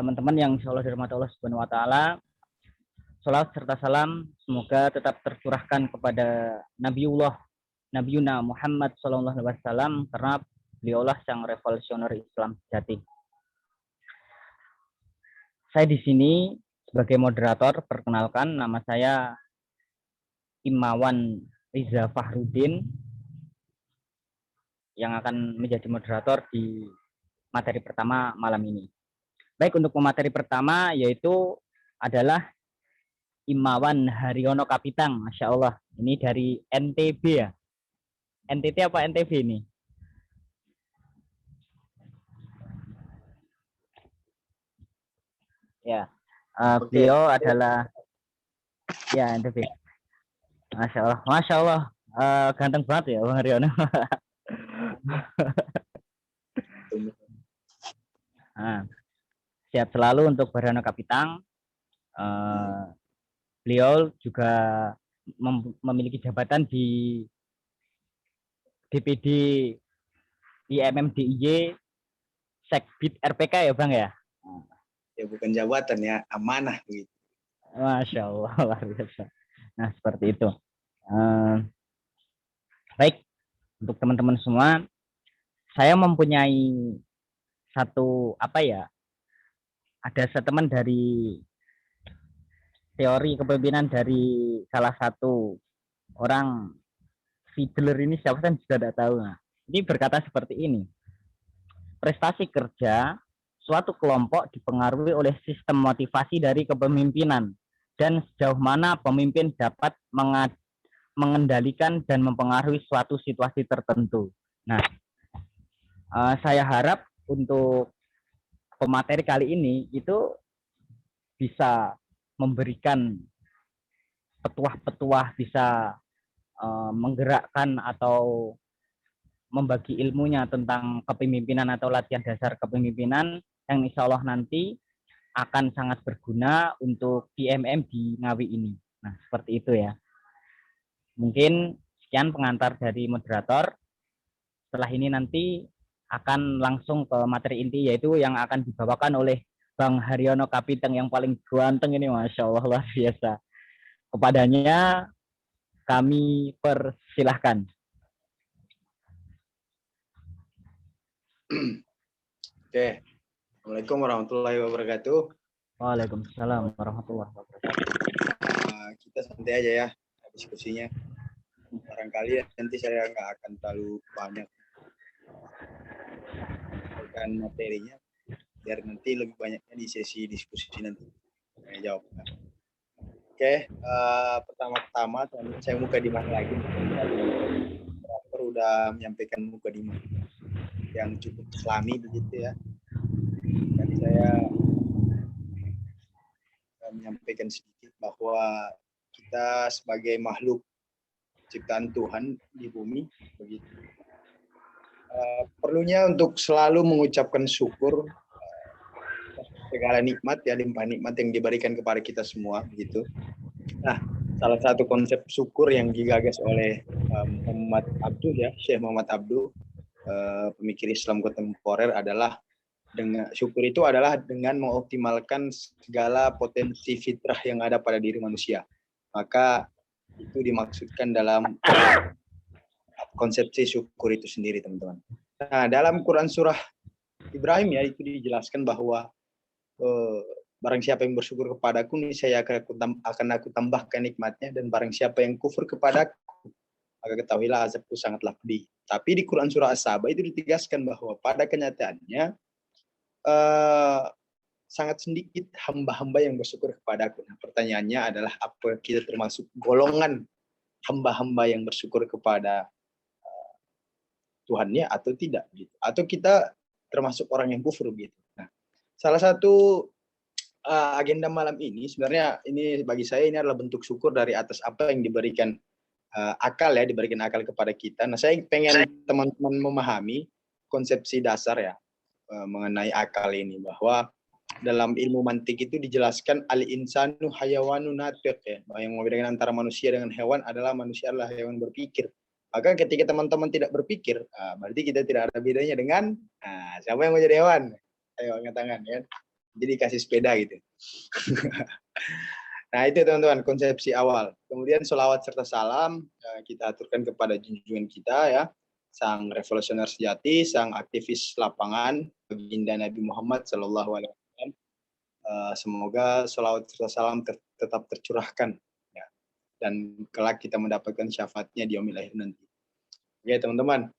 teman-teman yang insya Allah dirahmati Allah Subhanahu wa taala. Salam serta salam semoga tetap tercurahkan kepada Nabiuna Muhammad sallallahu alaihi wasallam karena beliaulah sang revolusioner Islam sejati. Saya di sini sebagai moderator, perkenalkan nama saya Imawan Riza Fahrudin yang akan menjadi moderator di materi pertama malam ini. Baik, untuk materi pertama yaitu adalah Imawan Haryono Kapitang, Masya Allah. Ini dari NTB ya? NTT apa NTB ini? Ya, beliau adalah ya NTB. Masya Allah, Masya Allah, ganteng banget ya Bang Haryono. Nah, sehat selalu untuk Haryono Kapitang. Beliau juga memiliki jabatan di DPD IMMDIY Sekbid RPK ya Bang ya? Ya bukan jabatan ya, amanah begitu. Masya Allah, luar biasa. Nah seperti itu. Baik, untuk teman-teman semua, saya mempunyai satu ada statement dari teori kepemimpinan dari salah satu orang Fiedler ini, siapa kan sudah tidak tahu. Nah, ini berkata seperti ini. Prestasi kerja suatu kelompok dipengaruhi oleh sistem motivasi dari kepemimpinan dan sejauh mana pemimpin dapat mengendalikan dan mempengaruhi suatu situasi tertentu. Nah, saya harap untuk pemateri kali ini itu bisa memberikan petuah-petuah, bisa menggerakkan atau membagi ilmunya tentang kepemimpinan atau latihan dasar kepemimpinan yang insya Allah nanti akan sangat berguna untuk PMM di Ngawi ini. Nah, seperti itu ya. Mungkin sekian pengantar dari moderator. Setelah ini nanti akan langsung ke materi inti, yaitu yang akan dibawakan oleh Bang Haryono Kapitang yang paling ganteng ini, Masya Allah, luar biasa. Kepadanya kami persilahkan. Oke. Assalamualaikum warahmatullahi wabarakatuh. Waalaikumsalam warahmatullahi wabarakatuh. Kita santai aja ya diskusinya. Barangkali nanti saya nggak akan terlalu banyak materinya, biar nanti lebih banyaknya di sesi diskusi nanti saya jawab. Oke, pertama-tama saya mukadimah lagi. Udah menyampaikan mukadimah yang cukup islami begitu ya. Jadi saya menyampaikan sedikit bahwa kita sebagai makhluk ciptaan Tuhan di bumi begitu. Perlunya untuk selalu mengucapkan syukur segala nikmat ya, limpah nikmat yang diberikan kepada kita semua begitu. Nah, salah satu konsep syukur yang digagas oleh Muhammad Abduh ya, Syekh Muhammad Abduh, pemikir Islam kontemporer adalah dengan syukur itu adalah dengan mengoptimalkan segala potensi fitrah yang ada pada diri manusia. Maka itu dimaksudkan dalam konsepsi syukur itu sendiri, teman-teman. Nah, dalam Quran surah Ibrahim ya, itu dijelaskan bahwa barang siapa yang bersyukur kepadaku, niscaya akan aku tambahkan nikmatnya, dan barang siapa yang kufur kepadaku, maka ketahuilah azabku sangatlah pedih. Tapi di Quran surah As-Saba itu ditegaskan bahwa pada kenyataannya sangat sedikit hamba-hamba yang bersyukur kepadaku. Nah, pertanyaannya adalah apa kita termasuk golongan hamba-hamba yang bersyukur kepada Tuhannya atau tidak gitu. Atau kita termasuk orang yang kufur gitu. Nah, salah satu agenda malam ini sebenarnya ini bagi saya ini adalah bentuk syukur dari atas apa yang diberikan akal ya, diberikan akal kepada kita. Nah, saya pengen teman-teman memahami konsepsi dasar ya mengenai akal ini, bahwa dalam ilmu mantik itu dijelaskan al-insanu hayawanu natiq ya, yang membedakan antara manusia dengan hewan adalah manusia adalah hewan berpikir. Maka ketika teman-teman tidak berpikir, berarti kita tidak ada bedanya dengan siapa yang mau jadi hewan? Ayo angkat tangan ya. jadi kasih sepeda gitu. Nah itu teman-teman konsepsi awal. Kemudian sholawat serta salam kita aturkan kepada junjungan kita ya, sang revolusioner sejati, sang aktivis lapangan, baginda Nabi Muhammad Sallallahu Alaihi Wasallam. Semoga sholawat serta salam tetap tercurahkan ya, dan kelak kita mendapatkan syafaatnya di yaumil akhir nanti. Oke teman-teman,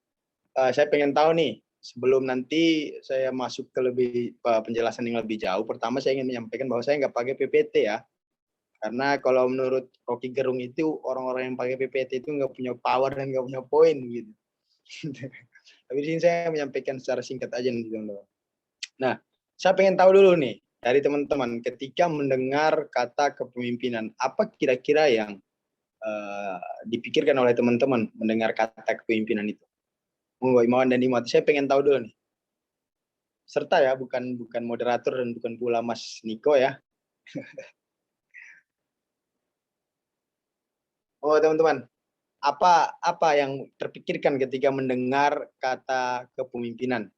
saya pengen tahu nih, sebelum nanti saya masuk ke penjelasan yang lebih jauh, pertama saya ingin menyampaikan bahwa saya nggak pakai PPT ya. Karena kalau menurut Rocky Gerung itu orang-orang yang pakai PPT itu nggak punya power dan nggak punya poin gitu. Tapi di sini saya menyampaikan secara singkat aja nih teman-teman. Nah, saya pengen tahu dulu nih dari teman-teman ketika mendengar kata kepemimpinan, apa kira-kira yang dipikirkan oleh teman-teman mendengar kata kepemimpinan itu? Monggo Imawan dan Imat, saya pengen tahu dulu nih. Serta ya, bukan moderator dan bukan pula Mas Niko ya. Oh teman-teman, apa yang terpikirkan ketika mendengar kata kepemimpinan?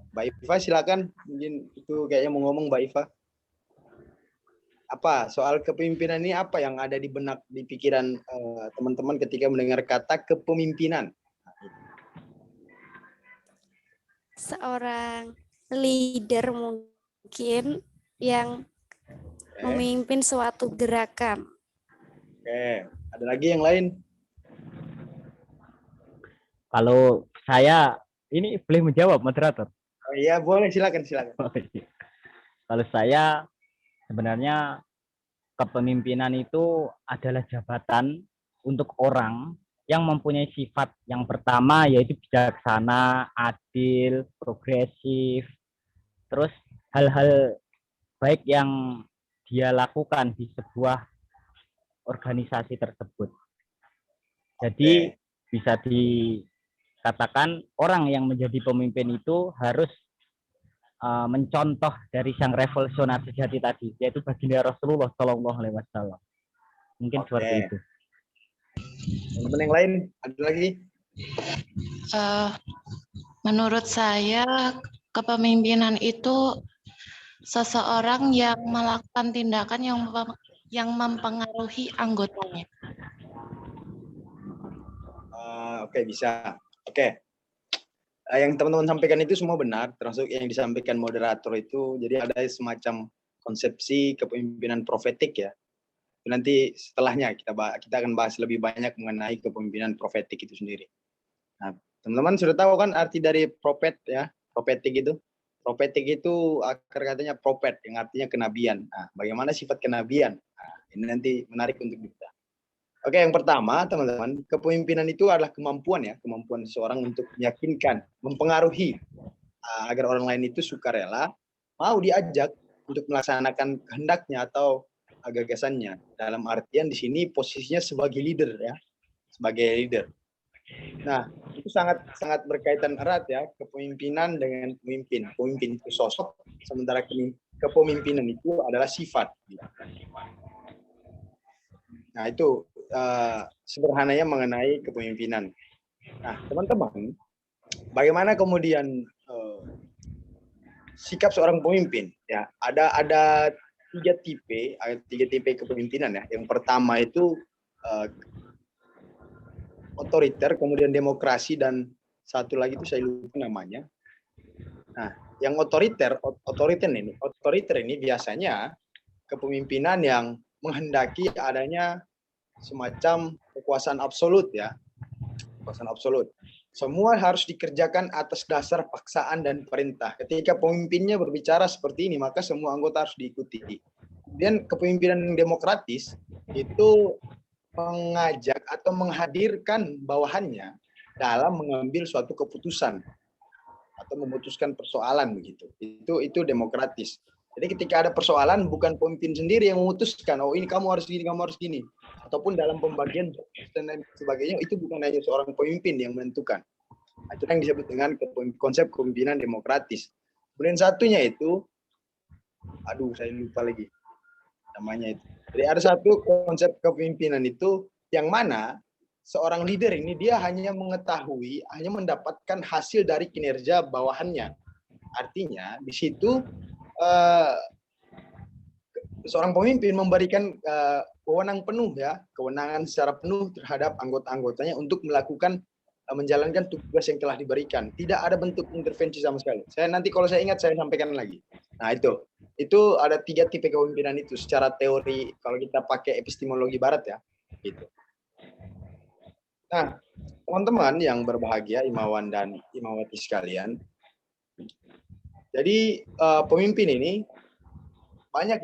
Mbak Iva silakan, mungkin itu kayaknya mau ngomong Mbak Iva. Apa soal kepemimpinan ini, apa yang ada di benak, di pikiran teman-teman ketika mendengar kata kepemimpinan? Seorang leader mungkin yang memimpin suatu gerakan. Oke, ada lagi yang lain? Kalau saya ini boleh menjawab moderator. Oh, iya boleh, silakan. Kalau saya sebenarnya kepemimpinan itu adalah jabatan untuk orang yang mempunyai sifat yang pertama yaitu bijaksana, adil, progresif, terus hal-hal baik yang dia lakukan di sebuah organisasi tersebut. Jadi bisa dikatakan orang yang menjadi pemimpin itu harus mencontoh dari sang revolusioner sejati tadi, yaitu baginda Rasulullah Shallallahu Alaihi Wasallam. Mungkin seperti itu. Teman-teman yang lain ada lagi? Menurut saya kepemimpinan itu seseorang yang melakukan tindakan yang mempengaruhi anggotanya. Oke, bisa. Oke. Yang teman-teman sampaikan itu semua benar, termasuk yang disampaikan moderator itu. Jadi ada semacam konsepsi kepemimpinan profetik ya. Nanti setelahnya kita akan bahas lebih banyak mengenai kepemimpinan profetik itu sendiri. Nah, teman-teman sudah tahu kan arti dari prophet ya, profetik itu? Profetik itu akar katanya prophet, yang artinya kenabian. Nah, bagaimana sifat kenabian? Nah, ini nanti menarik untuk kita. Oke, yang pertama teman-teman, kepemimpinan itu adalah kemampuan seseorang untuk meyakinkan, mempengaruhi agar orang lain itu sukarela mau diajak untuk melaksanakan kehendaknya atau gagasannya. Dalam artian di sini posisinya sebagai leader ya, sebagai leader. Nah, itu sangat berkaitan erat ya, kepemimpinan dengan pemimpin. Pemimpin itu sosok, sementara kepemimpinan itu adalah sifat. Nah, itu sederhananya mengenai kepemimpinan. Nah, teman-teman, bagaimana kemudian sikap seorang pemimpin? Ya, ada tiga tipe kepemimpinan ya. Yang pertama itu otoriter, kemudian demokrasi, dan satu lagi itu saya lupa namanya. Nah, yang otoriter ini biasanya kepemimpinan yang menghendaki adanya semacam kekuasaan absolut ya. Kekuasaan absolut. Semua harus dikerjakan atas dasar paksaan dan perintah. Ketika pemimpinnya berbicara seperti ini, maka semua anggota harus diikuti. Kemudian kepemimpinan yang demokratis itu mengajak atau menghadirkan bawahannya dalam mengambil suatu keputusan atau memutuskan persoalan begitu. Itu demokratis. Jadi ketika ada persoalan, bukan pemimpin sendiri yang memutuskan, oh ini kamu harus gini, ataupun dalam pembagian dan lain sebagainya, itu bukan hanya seorang pemimpin yang menentukan. Itu yang disebut dengan konsep kepemimpinan demokratis. Kemudian satunya itu, saya lupa lagi. namanya itu. Jadi ada satu konsep kepemimpinan itu yang mana seorang leader ini dia hanya mengetahui, hanya mendapatkan hasil dari kinerja bawahannya. Artinya di situ seorang pemimpin memberikan wewenang penuh ya, kewenangan secara penuh terhadap anggota-anggotanya untuk melakukan menjalankan tugas yang telah diberikan. Tidak ada bentuk intervensi sama sekali. Saya nanti kalau saya ingat saya sampaikan lagi. Nah itu ada 3 tipe kepemimpinan itu secara teori kalau kita pakai epistemologi barat ya. Gitu. Nah teman-teman yang berbahagia, Imawan dan Imawati sekalian. Jadi pemimpin ini banyak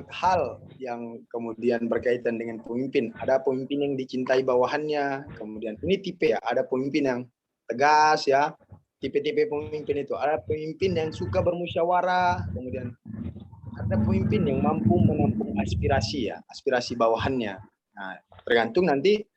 hal yang kemudian berkaitan dengan pemimpin. Ada pemimpin yang dicintai bawahannya, kemudian ini tipe ya, ada pemimpin yang tegas ya, tipe-tipe pemimpin itu. Ada pemimpin yang suka bermusyawarah, kemudian ada pemimpin yang mampu menampung aspirasi ya, aspirasi bawahannya. Nah, tergantung nanti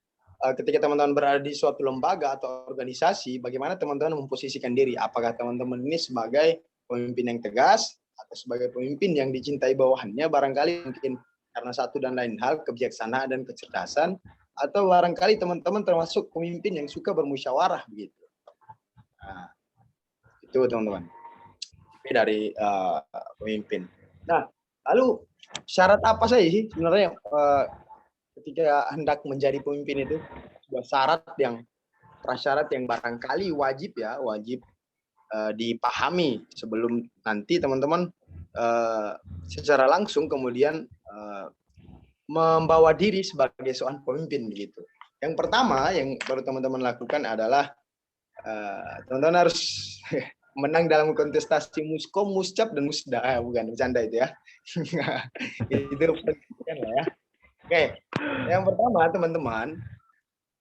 ketika teman-teman berada di suatu lembaga atau organisasi, bagaimana teman-teman memposisikan diri. Apakah teman-teman ini sebagai pemimpin yang tegas, atau sebagai pemimpin yang dicintai bawahannya, barangkali mungkin karena satu dan lain hal, kebijaksanaan dan kecerdasan, atau barangkali teman-teman termasuk pemimpin yang suka bermusyawarah begitu. Nah, itu teman-teman dari pemimpin. Nah, lalu syarat apa saja sih sebenarnya ketika hendak menjadi pemimpin itu? Sebuah prasyarat yang barangkali wajib dipahami sebelum nanti teman-teman secara langsung kemudian membawa diri sebagai seorang pemimpin begitu. Yang pertama yang baru teman-teman lakukan adalah teman-teman harus menang dalam kontestasi muskom, muscap dan musda. Bukan bercanda itu ya. Itu penting lah ya. Oke, yang pertama teman-teman,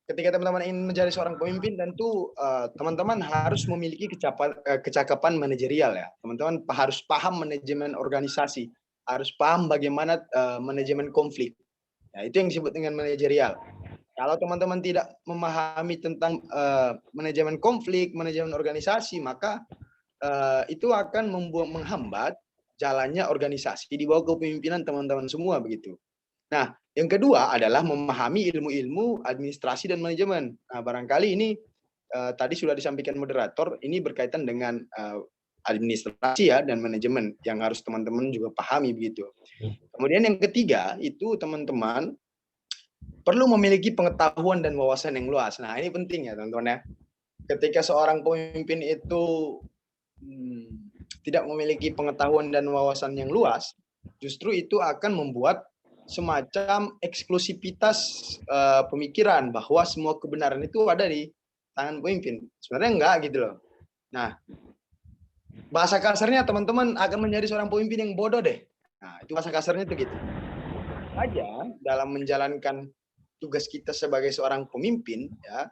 ketika teman-teman ingin menjadi seorang pemimpin, tentu teman-teman harus memiliki kecakapan manajerial ya. Teman-teman harus paham manajemen organisasi, harus paham bagaimana manajemen konflik. Nah, itu yang disebut dengan manajerial. Kalau teman-teman tidak memahami tentang manajemen konflik, manajemen organisasi, maka itu akan menghambat jalannya organisasi di bawah kepemimpinan teman-teman semua begitu. Nah, yang kedua adalah memahami ilmu-ilmu administrasi dan manajemen. Nah, barangkali ini tadi sudah disampaikan moderator, ini berkaitan dengan administrasi ya dan manajemen yang harus teman-teman juga pahami begitu. Kemudian yang ketiga itu teman-teman perlu memiliki pengetahuan dan wawasan yang luas. Nah, ini penting ya teman-teman ya. Ketika seorang pemimpin itu tidak memiliki pengetahuan dan wawasan yang luas, justru itu akan membuat semacam eksklusivitas pemikiran bahwa semua kebenaran itu ada di tangan pemimpin. Sebenarnya enggak gitu loh. Nah, bahasa kasarnya teman-teman akan menjadi seorang pemimpin yang bodoh deh. Nah, itu bahasa kasarnya itu gitu. Aja dalam menjalankan tugas kita sebagai seorang pemimpin ya,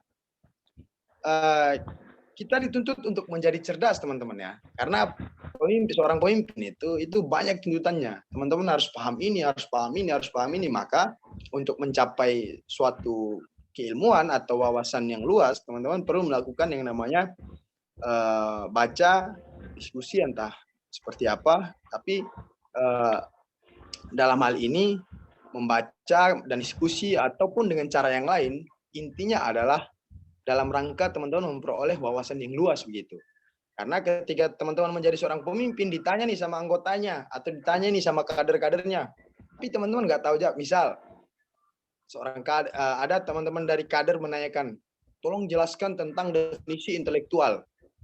kita dituntut untuk menjadi cerdas teman-teman ya. Karena seorang pemimpin itu banyak tuntutannya. Teman-teman harus paham ini, harus paham ini, harus paham ini. Maka untuk mencapai suatu keilmuan atau wawasan yang luas, teman-teman perlu melakukan yang namanya baca, diskusi entah seperti apa. Tapi dalam hal ini membaca dan diskusi ataupun dengan cara yang lain, intinya adalah dalam rangka teman-teman memperoleh wawasan yang luas begitu. Karena ketika teman-teman menjadi seorang pemimpin, ditanya nih sama anggotanya, atau ditanya nih sama kader-kadernya, tapi teman-teman nggak tahu jawab. Misal, ada teman-teman dari kader menanyakan, tolong jelaskan tentang definisi intelektual.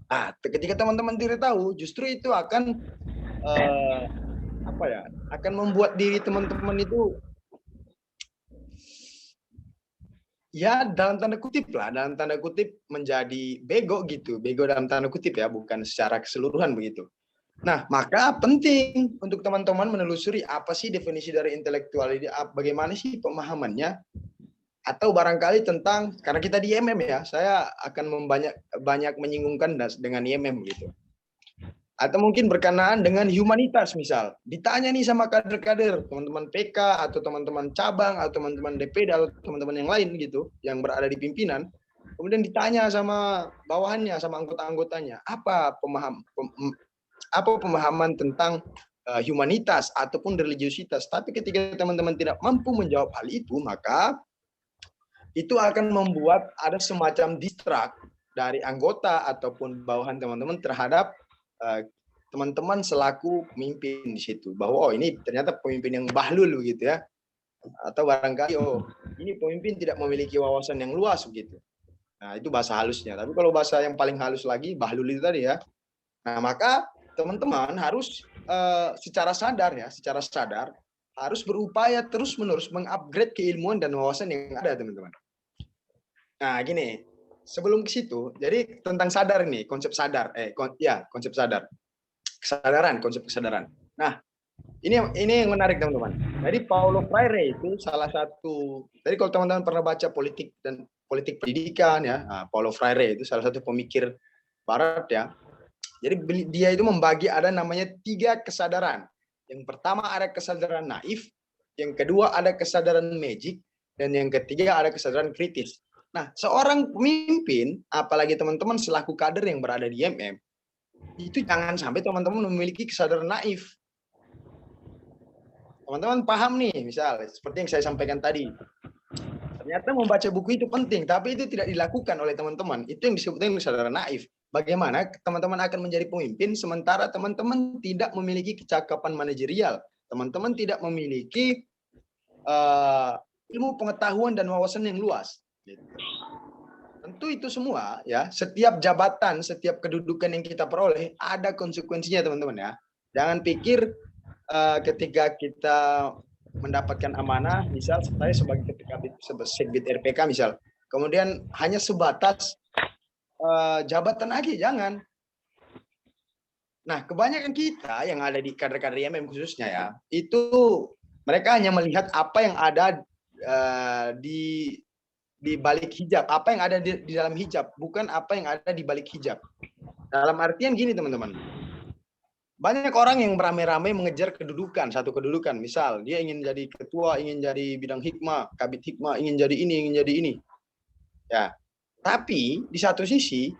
Nah, ketika teman-teman tidak tahu, justru itu akan akan membuat diri teman-teman itu ya dalam tanda kutip menjadi bego gitu. Bego dalam tanda kutip ya, bukan secara keseluruhan begitu. Nah, maka penting untuk teman-teman menelusuri apa sih definisi dari intelektual ini, bagaimana sih pemahamannya, atau barangkali tentang, karena kita di IMM ya, saya akan banyak menyinggungkan dengan IMM gitu. Atau mungkin berkenaan dengan humanitas misal. Ditanya nih sama kader-kader, teman-teman PK atau teman-teman cabang atau teman-teman DPD atau teman-teman yang lain gitu yang berada di pimpinan, kemudian ditanya sama bawahannya, sama anggota-anggotanya, apa pemahaman tentang humanitas ataupun religiositas. Tapi ketika teman-teman tidak mampu menjawab hal itu, maka itu akan membuat ada semacam distrak dari anggota ataupun bawahan teman-teman terhadap teman-teman selaku pemimpin di situ. Bahwa ini ternyata pemimpin yang bahlul gitu ya. Atau barangkali ini pemimpin tidak memiliki wawasan yang luas begitu. Nah, itu bahasa halusnya. Tapi kalau bahasa yang paling halus lagi, bahlul itu tadi ya. Nah, maka teman-teman harus secara sadar harus berupaya terus-menerus mengupgrade keilmuan dan wawasan yang ada, teman-teman. Nah, gini, sebelum ke situ, jadi tentang sadar ini, konsep sadar, konsep sadar. Konsep kesadaran. Nah, ini yang menarik, teman-teman. Jadi Paulo Freire itu salah satu, jadi kalau teman-teman pernah baca politik pendidikan ya, Paulo Freire itu salah satu pemikir barat ya. Jadi dia itu membagi ada namanya 3 kesadaran. Yang pertama ada kesadaran naif, yang kedua ada kesadaran magic, dan yang ketiga ada kesadaran kritis. Nah, seorang pemimpin, apalagi teman-teman selaku kader yang berada di IMM, itu jangan sampai teman-teman memiliki kesadaran naif. Teman-teman paham nih, misal seperti yang saya sampaikan tadi. Ternyata membaca buku itu penting, tapi itu tidak dilakukan oleh teman-teman. Itu yang disebut dengan kesadaran naif. Bagaimana teman-teman akan menjadi pemimpin sementara teman-teman tidak memiliki kecakapan manajerial, teman-teman tidak memiliki ilmu pengetahuan dan wawasan yang luas. Tentu itu semua ya, setiap jabatan, setiap kedudukan yang kita peroleh ada konsekuensinya, teman-teman ya. Jangan pikir ketika kita mendapatkan amanah, misal saya sebagai ketua Sekbid RPK misal, kemudian hanya sebatas jabatan aja, jangan. Nah, kebanyakan kita yang ada di kader-kader IMM khususnya ya, itu mereka hanya melihat apa yang ada di balik hijab, apa yang ada di dalam hijab, bukan apa yang ada di balik hijab. Dalam artian gini, teman-teman. Banyak orang yang beramai-ramai mengejar kedudukan, satu kedudukan. Misal, dia ingin jadi ketua, ingin jadi bidang hikmah, kabit hikmah, ingin jadi ini, ingin jadi ini. Ya. Tapi di satu sisi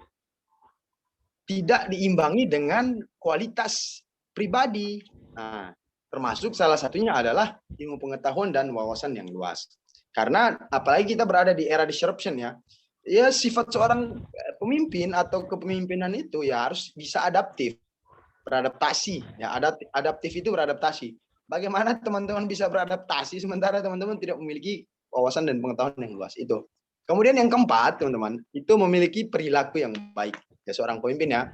tidak diimbangi dengan kualitas pribadi. Nah, termasuk salah satunya adalah ilmu pengetahuan dan wawasan yang luas. Karena apalagi kita berada di era disruption ya. Ya, sifat seorang pemimpin atau kepemimpinan itu ya harus bisa adaptif, beradaptasi. Ya, adaptif itu beradaptasi. Bagaimana teman-teman bisa beradaptasi sementara teman-teman tidak memiliki wawasan dan pengetahuan yang luas itu. Kemudian yang keempat, teman-teman, itu memiliki perilaku yang baik. Ya, seorang pemimpin ya,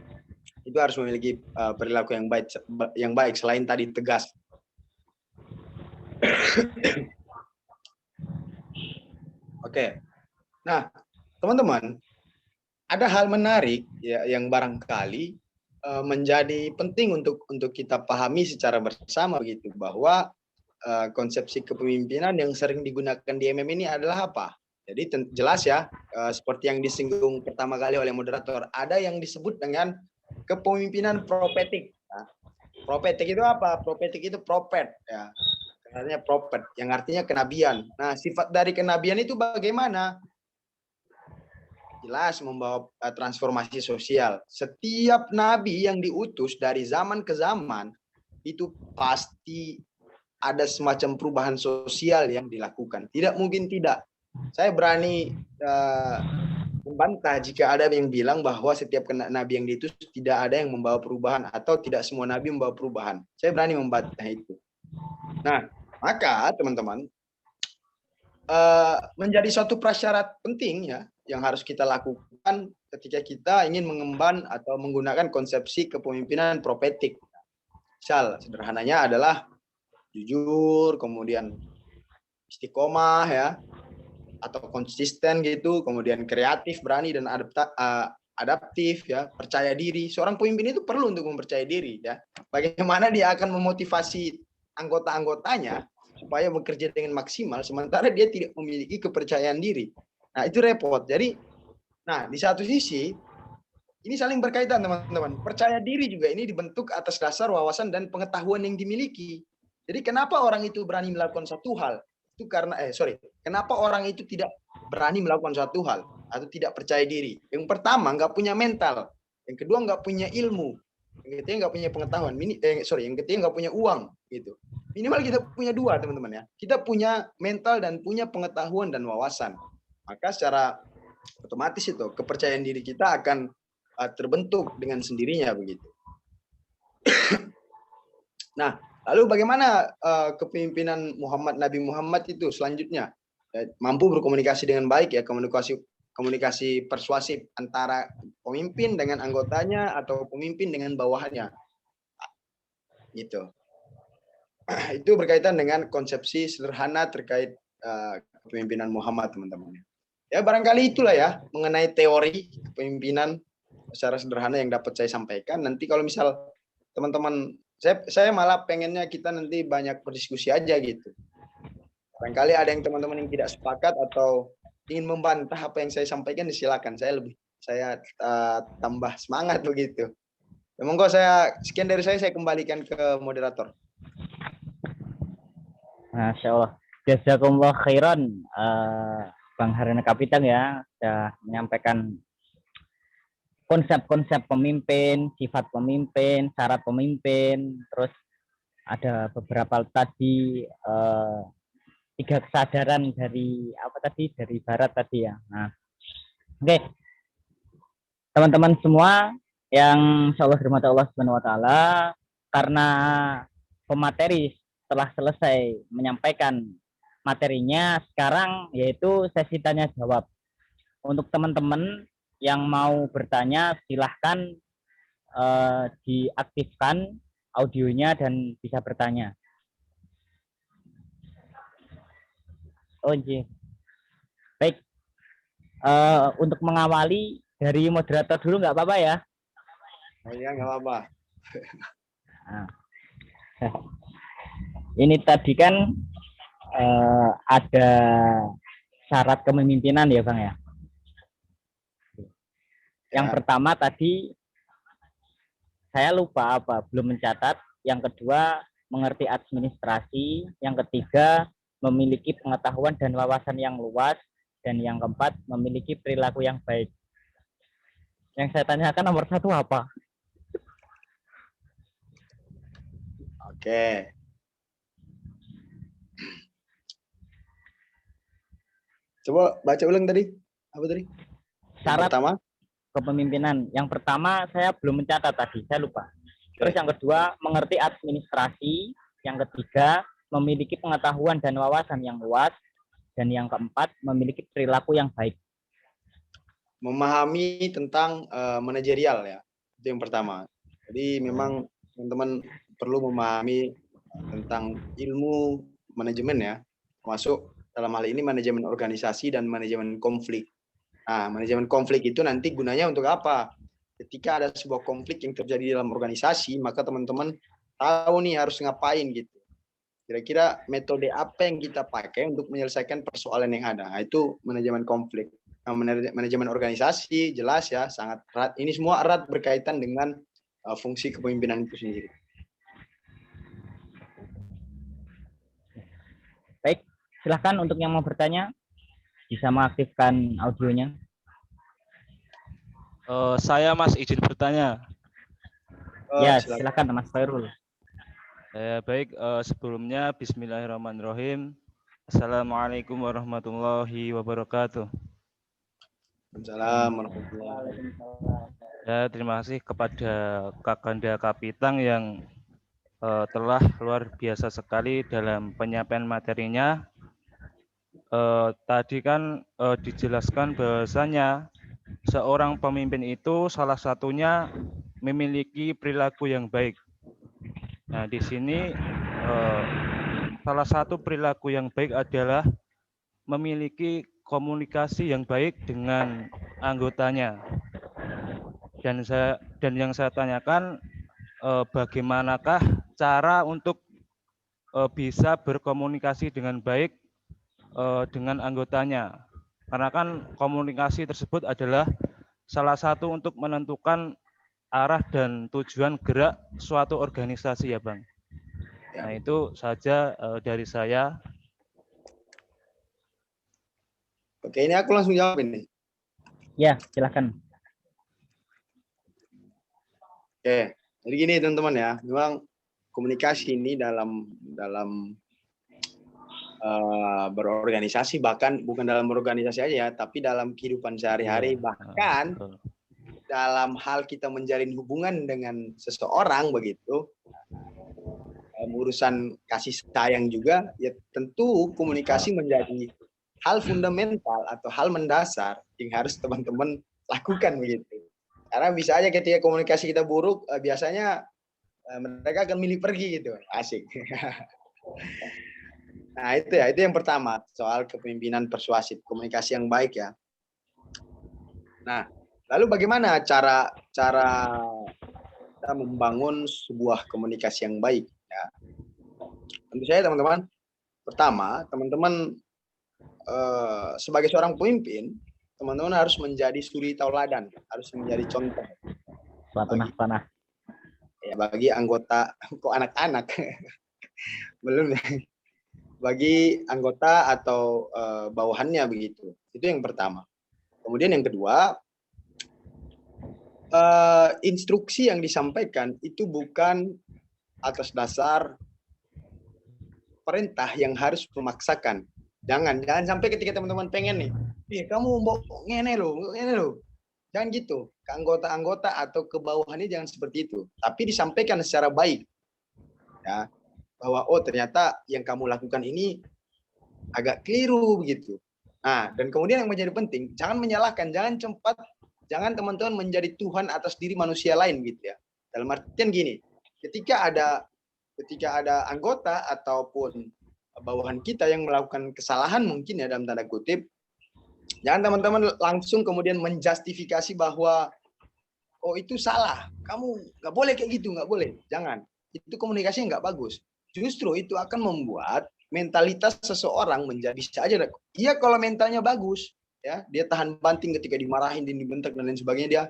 itu harus memiliki perilaku yang baik selain tadi tegas. Oke. Nah, teman-teman, ada hal menarik ya yang barangkali menjadi penting untuk kita pahami secara bersama begitu, bahwa konsepsi kepemimpinan yang sering digunakan di MM ini adalah apa? Jadi jelas ya, seperti yang disinggung pertama kali oleh moderator, ada yang disebut dengan kepemimpinan profetik. Nah, profetik itu apa? Profetik itu prophet ya. Artinya prophet yang artinya kenabian. Nah, sifat dari kenabian itu bagaimana? Jelas membawa transformasi sosial. Setiap nabi yang diutus dari zaman ke zaman itu pasti ada semacam perubahan sosial yang dilakukan. Tidak mungkin tidak. Saya berani membantah jika ada yang bilang bahwa setiap nabi yang diutus tidak ada yang membawa perubahan atau tidak semua nabi membawa perubahan. Saya berani membantah itu. Nah, maka teman-teman menjadi suatu prasyarat penting ya yang harus kita lakukan ketika kita ingin mengemban atau menggunakan konsepsi kepemimpinan profetik. Misal sederhananya adalah jujur, kemudian istiqomah ya, atau konsisten gitu, kemudian kreatif, berani dan adaptif ya, percaya diri. Seorang pemimpin itu perlu untuk mempercayai diri ya. Bagaimana dia akan memotivasi anggota-anggotanya supaya bekerja dengan maksimal sementara dia tidak memiliki kepercayaan diri. Nah, itu repot. Jadi, nah di satu sisi ini saling berkaitan, teman-teman. Percaya diri juga ini dibentuk atas dasar wawasan dan pengetahuan yang dimiliki. Jadi kenapa orang itu berani melakukan satu hal? Itu karena kenapa orang itu tidak berani melakukan satu hal atau tidak percaya diri? Yang pertama, nggak punya mental. Yang kedua, nggak punya ilmu. yang ketiga nggak punya pengetahuan, yang ketiga nggak punya uang gitu. Minimal kita punya dua, teman-teman ya. Kita punya mental dan punya pengetahuan dan wawasan. Maka secara otomatis itu kepercayaan diri kita akan terbentuk dengan sendirinya begitu. Nah, lalu bagaimana kepemimpinan Nabi Muhammad itu selanjutnya? Mampu berkomunikasi dengan baik ya, komunikasi persuasif antara pemimpin dengan anggotanya atau pemimpin dengan bawahannya. Gitu. Itu berkaitan dengan konsepsi sederhana terkait kepemimpinan Muhammad, teman-teman. Ya, barangkali itulah ya mengenai teori kepemimpinan secara sederhana yang dapat saya sampaikan. Nanti kalau misal teman-teman, saya malah pengennya kita nanti banyak berdiskusi aja gitu. Barangkali ada yang teman-teman yang tidak sepakat atau ingin membantah apa yang saya sampaikan, silakan. Saya tambah semangat begitu. Ya, monggo, sekian dari saya kembalikan ke moderator. Masya Allah. Jazakumullah khairan, Bang Harina Kapitan ya, sudah menyampaikan konsep-konsep pemimpin, sifat pemimpin, syarat pemimpin, terus ada beberapa tadi 3 kesadaran dari dari Barat tadi ya. Nah, oke. Teman-teman semua yang insyaallah dirahmati Allah Subhanahu wa taala, karena pemateri telah selesai menyampaikan materinya, sekarang yaitu sesi tanya jawab. Untuk teman-teman yang mau bertanya, silahkan diaktifkan audionya dan bisa bertanya. Oh iya. Baik. Untuk mengawali dari moderator dulu nggak apa-apa ya? Oh iya, nggak apa-apa. Nah. Ini tadi kan ada syarat kepemimpinan ya Bang ya. Yang pertama tadi saya lupa belum mencatat. Yang kedua mengerti administrasi. Yang ketiga memiliki pengetahuan dan wawasan yang luas. Dan yang keempat memiliki perilaku yang baik. Yang saya tanyakan nomor 1 apa? Oke. Coba baca ulang tadi. Apa tadi? Syarat pertama kepemimpinan. Yang pertama saya belum mencatat tadi, saya lupa. Terus yang kedua mengerti administrasi. Yang ketiga memiliki pengetahuan dan wawasan yang luas. Dan yang keempat memiliki perilaku yang baik. Memahami tentang manajerial ya. Itu yang pertama. Jadi memang teman-teman perlu memahami tentang ilmu manajemen ya. Masuk dalam hal ini manajemen organisasi dan manajemen konflik. Nah, manajemen konflik itu nanti gunanya untuk apa? Ketika ada sebuah konflik yang terjadi dalam organisasi, maka teman-teman tahu nih harus ngapain gitu. Kira-kira metode apa yang kita pakai untuk menyelesaikan persoalan yang ada. Nah, itu manajemen konflik. Nah, manajemen organisasi jelas ya, sangat erat. Ini semua erat berkaitan dengan fungsi kepemimpinan itu sendiri. Baik, silahkan untuk yang mau bertanya bisa mengaktifkan audionya. Saya Mas izin bertanya. Ya, silakan Mas Khairul. Baik, sebelumnya Bismillahirrahmanirrahim. Assalamualaikum warahmatullahi wabarakatuh. Assalamualaikum warahmatullahi wabarakatuh. Ya, terima kasih kepada Kakanda Kapitan yang telah luar biasa sekali dalam penyampaian materinya. Tadi kan dijelaskan bahwasanya seorang pemimpin itu salah satunya memiliki perilaku yang baik. Nah, di sini salah satu perilaku yang baik adalah memiliki komunikasi yang baik dengan anggotanya. Dan yang saya tanyakan, bagaimanakah cara untuk bisa berkomunikasi dengan baik dengan anggotanya? Karena kan komunikasi tersebut adalah salah satu untuk menentukan arah dan tujuan gerak suatu organisasi ya Bang. Nah itu saja dari saya. Oke, ini aku langsung jawab ini. Ya, silakan. Oke, Jadi gini teman-teman ya, memang komunikasi ini dalam berorganisasi, bahkan bukan dalam berorganisasi aja, tapi dalam kehidupan sehari-hari, bahkan Betul. dalam hal kita menjalin hubungan dengan seseorang begitu, urusan kasih sayang juga, ya tentu komunikasi menjadi hal fundamental atau hal mendasar yang harus teman-teman lakukan begitu. Karena bisa aja ketika komunikasi kita buruk, biasanya mereka akan milih pergi gitu, asik. Nah itu ya, itu yang pertama soal kepemimpinan persuasif, komunikasi yang baik ya. Nah, lalu bagaimana cara kita membangun sebuah komunikasi yang baik? Ya. Tentu saja teman-teman, pertama teman-teman sebagai seorang pemimpin, teman-teman harus menjadi suri tauladan, harus menjadi contoh. Suatu nafsanah. Ya, bagi anggota, kok anak-anak, belum ya. Bagi anggota atau bawahannya begitu. Itu yang pertama. Kemudian yang kedua, instruksi yang disampaikan itu bukan atas dasar perintah yang harus memaksakan. Jangan sampai ketika teman-teman pengen nih, kamu mau ngene lo. Jangan gitu. Ke anggota-anggota atau ke bawahannya jangan seperti itu. Tapi disampaikan secara baik. Ya, bahwa oh ternyata yang kamu lakukan ini agak keliru begitu. Nah, dan kemudian yang menjadi penting, jangan menyalahkan, jangan teman-teman menjadi Tuhan atas diri manusia lain gitu ya. Dalam artian gini, ketika ada anggota ataupun bawahan kita yang melakukan kesalahan mungkin ya dalam tanda kutip, jangan teman-teman langsung kemudian menjustifikasi bahwa oh itu salah, kamu nggak boleh kayak gitu, nggak boleh. Jangan, itu komunikasinya nggak bagus. Justru itu akan membuat mentalitas seseorang menjadi saja. Iya kalau mentalnya bagus, ya dia tahan banting ketika dimarahin, dibentak dan lain sebagainya, dia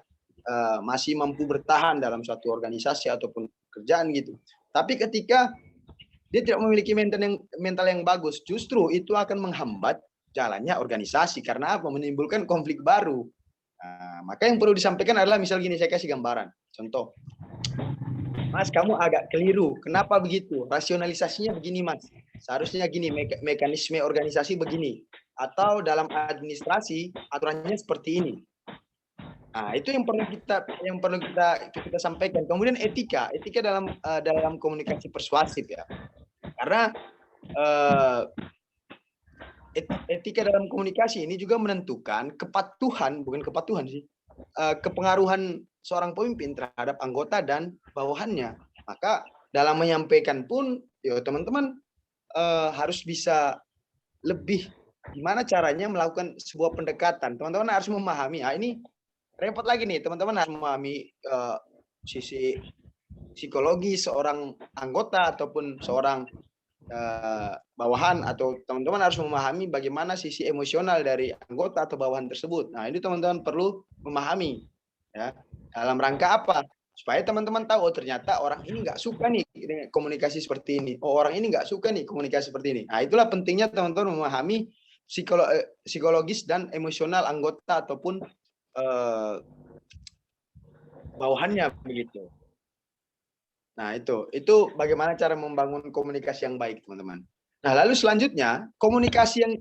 masih mampu bertahan dalam suatu organisasi ataupun kerjaan gitu. Tapi ketika dia tidak memiliki mental yang bagus, justru itu akan menghambat jalannya organisasi. Karena apa? Menimbulkan konflik baru. Nah, maka yang perlu disampaikan adalah misal gini, saya kasih gambaran. Contoh, Mas, kamu agak keliru. Kenapa begitu? Rasionalisasinya begini, Mas. Seharusnya gini, mekanisme organisasi begini. Atau dalam administrasi, aturannya seperti ini. Nah, itu yang perlu kita sampaikan. Kemudian etika dalam komunikasi persuasif ya. Karena etika dalam komunikasi ini juga menentukan bukan kepatuhan sih, kepengaruhan seorang pemimpin terhadap anggota dan bawahannya. Maka dalam menyampaikan pun, ya teman-teman harus bisa lebih gimana caranya melakukan sebuah pendekatan. Teman-teman harus memahami. Ini repot lagi nih, teman-teman harus memahami sisi psikologi seorang anggota ataupun seorang bawahan, atau teman-teman harus memahami bagaimana sisi emosional dari anggota atau bawahan tersebut. Nah, ini teman-teman perlu memahami ya. Dalam rangka apa? Supaya teman-teman tahu, oh ternyata orang ini nggak suka nih komunikasi seperti ini. Oh orang ini nggak suka nih komunikasi seperti ini. Nah, itulah pentingnya teman-teman memahami psikologis dan emosional anggota ataupun bawahannya begitu. Nah, itu bagaimana cara membangun komunikasi yang baik, teman-teman. Nah, lalu selanjutnya, komunikasi yang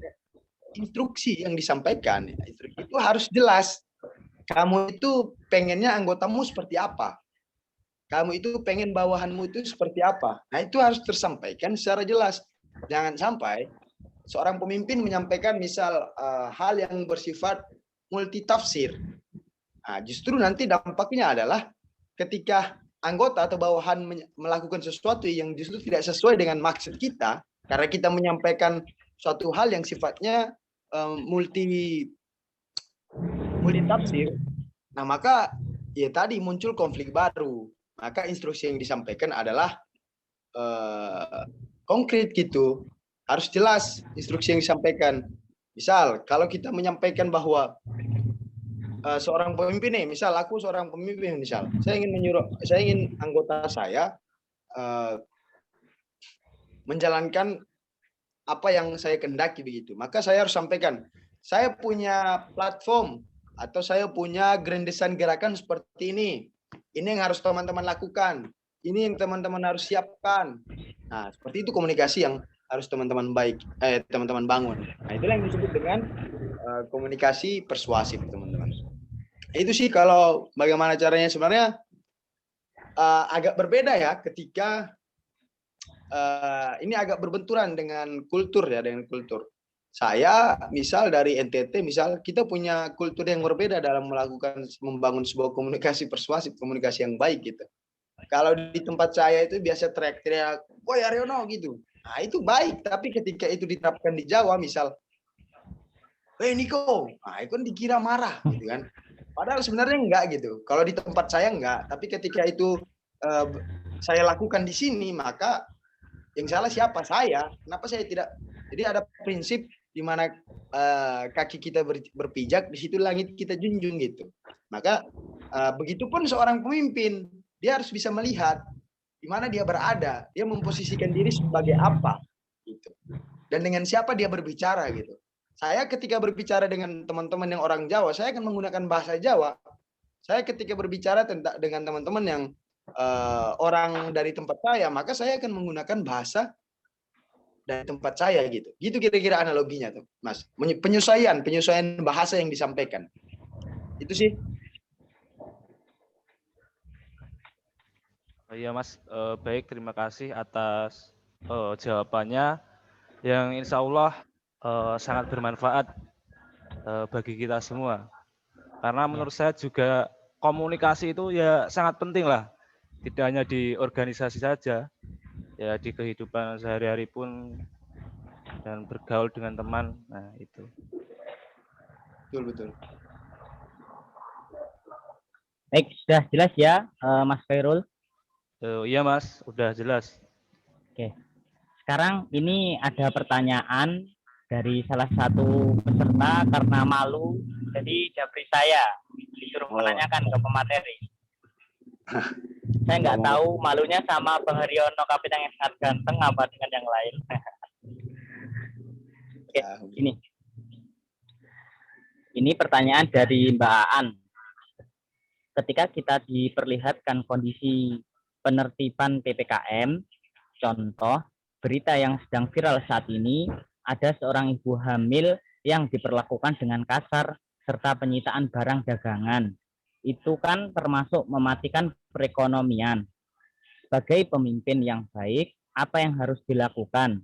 instruksi yang disampaikan itu harus jelas. Kamu itu pengennya anggotamu seperti apa? Kamu itu pengen bawahanmu itu seperti apa? Nah, itu harus tersampaikan secara jelas. Jangan sampai seorang pemimpin menyampaikan misal hal yang bersifat multitafsir. Nah, justru nanti dampaknya adalah ketika anggota atau bawahan melakukan sesuatu yang justru tidak sesuai dengan maksud kita, karena kita menyampaikan suatu hal yang sifatnya multitafsir. Nah, maka ya tadi muncul konflik baru. Maka instruksi yang disampaikan adalah konkret gitu. Harus jelas instruksi yang disampaikan. Misal, kalau kita menyampaikan bahwa seorang pemimpin nih, misal aku seorang pemimpin, misal saya ingin anggota saya menjalankan apa yang saya kehendaki begitu. Maka saya harus sampaikan, saya punya platform atau saya punya grand design gerakan seperti ini. Ini yang harus teman-teman lakukan. Ini yang teman-teman harus siapkan. Nah, seperti itu komunikasi yang harus teman-teman teman-teman bangun. Nah, itulah yang disebut dengan komunikasi persuasif, teman-teman. Itu sih kalau bagaimana caranya. Sebenarnya agak berbeda ya ketika ini agak berbenturan dengan kultur ya, dengan kultur. Saya misal dari NTT, misal kita punya kultur yang berbeda dalam membangun sebuah komunikasi persuasif, komunikasi yang baik gitu. Kalau di tempat saya itu biasa teriak-teriak, "Woi Aryono," gitu. Nah, itu baik, tapi ketika itu diterapkan di Jawa, misal, "Woi Niko," nah itu kan dikira marah gitu kan. Padahal sebenarnya enggak gitu. Kalau di tempat saya enggak, tapi ketika itu saya lakukan di sini, maka yang salah siapa? Saya. Kenapa saya tidak? Jadi ada prinsip di mana kaki kita berpijak, di situ langit kita junjung gitu. Maka begitupun seorang pemimpin, dia harus bisa melihat di mana dia berada, dia memposisikan diri sebagai apa gitu. Dan dengan siapa dia berbicara gitu. Saya ketika berbicara dengan teman-teman yang orang Jawa, saya akan menggunakan bahasa Jawa. Saya ketika berbicara dengan teman-teman yang orang dari tempat saya, maka saya akan menggunakan bahasa dari tempat saya gitu. Gitu kira-kira analoginya tuh, Mas. Penyesuaian bahasa yang disampaikan. Itu sih. Iya Mas, baik, terima kasih atas jawabannya yang insya Allah sangat bermanfaat bagi kita semua. Karena menurut saya juga komunikasi itu ya sangat penting lah, tidak hanya di organisasi saja, ya di kehidupan sehari-hari pun, dan bergaul dengan teman. Nah itu. Betul. Baik, sudah jelas ya, Mas Khairul. Iya Mas, udah jelas. Oke. Sekarang ini ada pertanyaan dari salah satu peserta karena malu, jadi japri saya disuruh menanyakan ke pemateri. Saya nggak tahu malunya sama Bang Haryono, Kapitan yang sangat ganteng, apa dengan yang lain. Oke, ini pertanyaan dari Mbak Aan. Ketika kita diperlihatkan kondisi penertiban PPKM, contoh berita yang sedang viral saat ini, ada seorang ibu hamil yang diperlakukan dengan kasar serta penyitaan barang dagangan. Itu kan termasuk mematikan perekonomian. Sebagai pemimpin yang baik, apa yang harus dilakukan?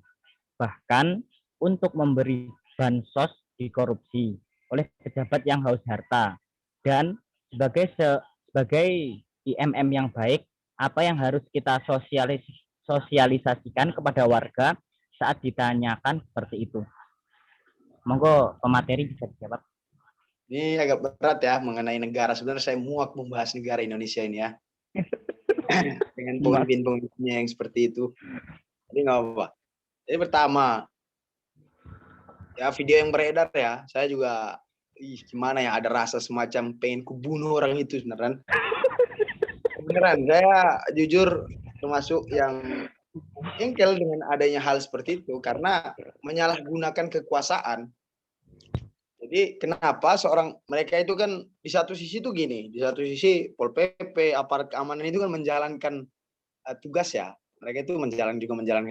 Bahkan untuk memberi bansos dikorupsi oleh pejabat yang haus harta. Dan sebagai IMM yang baik, apa yang harus kita sosialisasikan kepada warga saat ditanyakan seperti itu? Monggo pemateri bisa dijawab. Ini agak berat ya mengenai negara. Sebenarnya saya muak membahas negara Indonesia ini ya. Dengan pemimpin-pemimpinnya yang seperti itu. Jadi nggak apa-apa. Jadi pertama, ya video yang beredar ya, saya juga gimana ya, ada rasa semacam pengen kubunuh orang itu sebenarnya. Beneran, saya jujur termasuk yang jengkel dengan adanya hal seperti itu karena menyalahgunakan kekuasaan. Jadi kenapa mereka itu kan di satu sisi tuh gini, di satu sisi Pol PP, aparat keamanan itu kan menjalankan tugas ya. Mereka itu menjalankan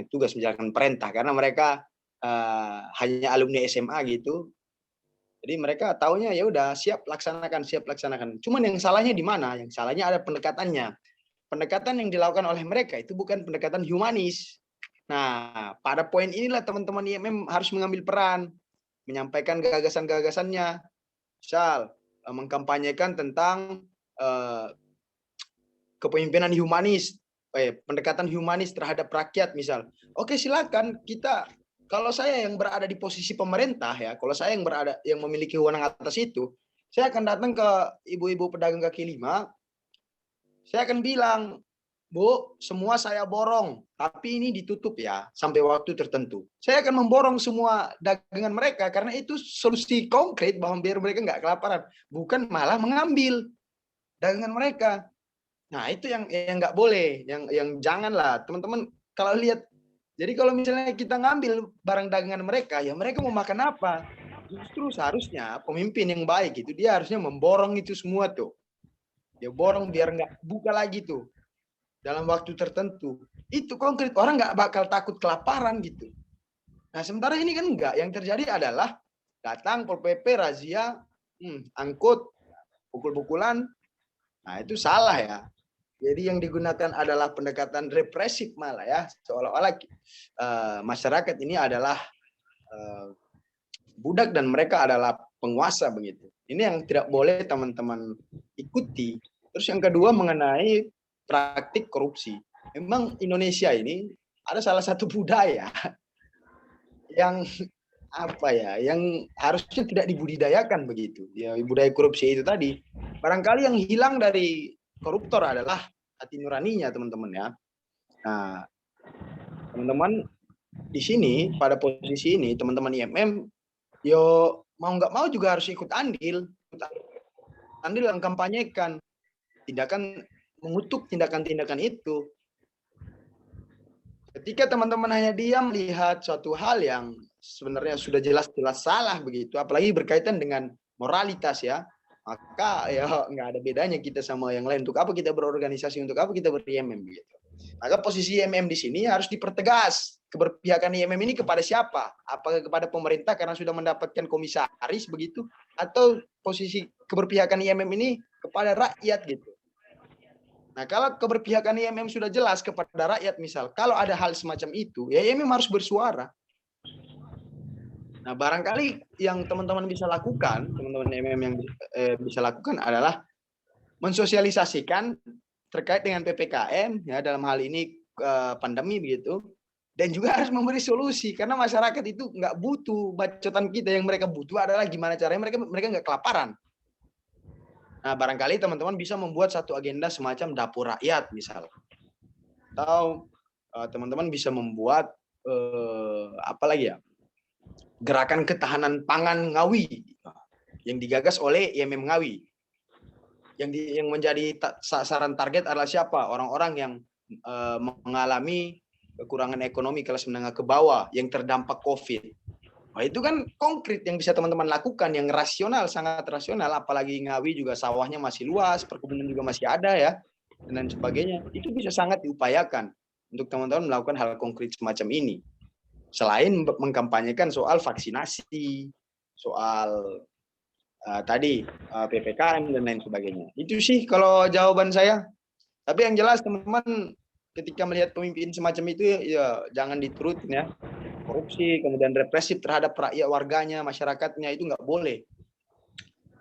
tugas, menjalankan perintah karena mereka hanya alumni SMA gitu. Jadi mereka taunya ya udah siap laksanakan. Cuman yang salahnya di mana? Yang salahnya ada pendekatannya. Pendekatan yang dilakukan oleh mereka itu bukan pendekatan humanis. Nah, pada poin inilah teman-teman IMM harus mengambil peran, menyampaikan gagasan-gagasannya. Misal mengkampanyekan tentang kepemimpinan humanis, pendekatan humanis terhadap rakyat misal. Oke, silakan kalau saya yang berada di posisi pemerintah ya, kalau saya yang memiliki wewenang atas itu, saya akan datang ke ibu-ibu pedagang kaki lima, saya akan bilang, Bu, semua saya borong, tapi ini ditutup ya sampai waktu tertentu. Saya akan memborong semua dagangan mereka karena itu solusi konkret bahwa biar mereka nggak kelaparan, bukan malah mengambil dagangan mereka. Nah itu yang nggak boleh, yang janganlah teman-teman kalau lihat. Jadi kalau misalnya kita ngambil barang dagangan mereka, ya mereka mau makan apa? Justru seharusnya pemimpin yang baik itu dia harusnya memborong itu semua tuh. dia borong biar nggak buka lagi tuh dalam waktu tertentu. Itu konkret, orang nggak bakal takut kelaparan gitu. Nah sementara ini kan enggak, yang terjadi adalah datang Pol PP razia, angkut, pukul-pukulan. Nah itu salah ya. Jadi yang digunakan adalah pendekatan represif malah ya, seolah-olah masyarakat ini adalah budak dan mereka adalah penguasa begitu. Ini yang tidak boleh teman-teman ikuti. Terus yang kedua mengenai praktik korupsi. Memang Indonesia ini ada salah satu budaya yang apa ya, yang harusnya tidak dibudidayakan begitu. Ya budaya korupsi itu tadi. Barangkali yang hilang dari koruptor adalah hati nuraninya teman-teman ya. Nah, teman-teman di sini pada posisi ini teman-teman IMM yo mau nggak mau juga harus ikut andil yang kampanyekan tindakan, mengutuk tindakan-tindakan itu. Ketika teman-teman hanya diam melihat suatu hal yang sebenarnya sudah jelas-jelas salah begitu, apalagi berkaitan dengan moralitas ya, maka ya nggak ada bedanya kita sama yang lain. Untuk apa kita berorganisasi, untuk apa kita ber-IMM begitu. Maka posisi IMM di sini harus dipertegas. Keberpihakan IMM ini kepada siapa? Apakah kepada pemerintah karena sudah mendapatkan komisaris begitu, atau posisi keberpihakan IMM ini kepada rakyat gitu. Nah, kalau keberpihakan IMM sudah jelas kepada rakyat misal, kalau ada hal semacam itu, ya IMM harus bersuara. Nah, barangkali yang teman-teman bisa lakukan, teman-teman IMM yang bisa lakukan adalah mensosialisasikan terkait dengan PPKM, ya dalam hal ini pandemi begitu, dan juga harus memberi solusi karena masyarakat itu nggak butuh bacotan kita, yang mereka butuh adalah gimana caranya mereka nggak kelaparan. Nah, barangkali teman-teman bisa membuat satu agenda semacam dapur rakyat misal, atau teman-teman bisa membuat apa lagi ya, gerakan ketahanan pangan Ngawi yang digagas oleh IMM Ngawi. Yang menjadi sasaran target adalah siapa? Orang-orang yang mengalami kekurangan ekonomi kelas menengah ke bawah yang terdampak COVID. Nah, itu kan konkret yang bisa teman-teman lakukan, yang rasional, sangat rasional. Apalagi Ngawi juga sawahnya masih luas, perkebunan juga masih ada ya, dan lain sebagainya. Itu bisa sangat diupayakan untuk teman-teman melakukan hal konkret semacam ini. Selain mengkampanyekan soal vaksinasi, soal tadi PPKM dan lain sebagainya. Itu sih kalau jawaban saya. Tapi yang jelas teman-teman ketika melihat pemimpin semacam itu ya jangan diturutin ya. Korupsi, kemudian represif terhadap rakyat, warganya, masyarakatnya, itu nggak boleh.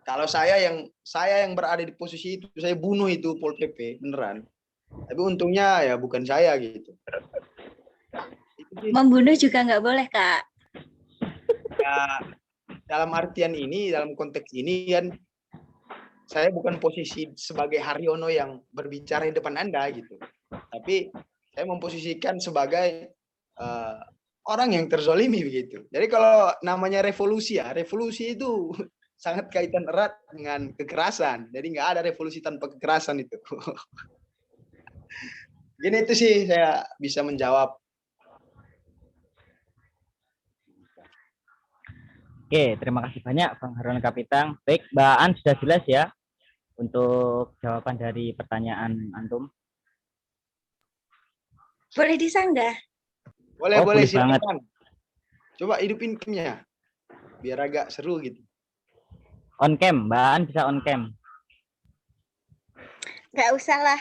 Kalau saya yang berada di posisi itu, saya bunuh itu Pol PP beneran. Tapi untungnya ya bukan saya gitu. Membunuh juga nggak boleh, Kak. Ya, dalam artian ini, dalam konteks ini kan, saya bukan posisi sebagai Haryono yang berbicara di depan Anda gitu. Tapi saya memposisikan sebagai orang yang terzolimi begitu. Jadi kalau namanya revolusi ya, revolusi itu sangat kaitan erat dengan kekerasan. Jadi nggak ada revolusi tanpa kekerasan itu. Gini itu sih saya bisa menjawab. Oke, terima kasih banyak Bang Harun Kapitang. Baik, Mbak An sudah jelas ya untuk jawaban dari pertanyaan antum. Boleh disanggah? Boleh, Oh, boleh boleh banget. silakan. Coba hidupin cam-nya biar agak seru gitu. On cam, Mbak An bisa on cam. Nggak usah lah.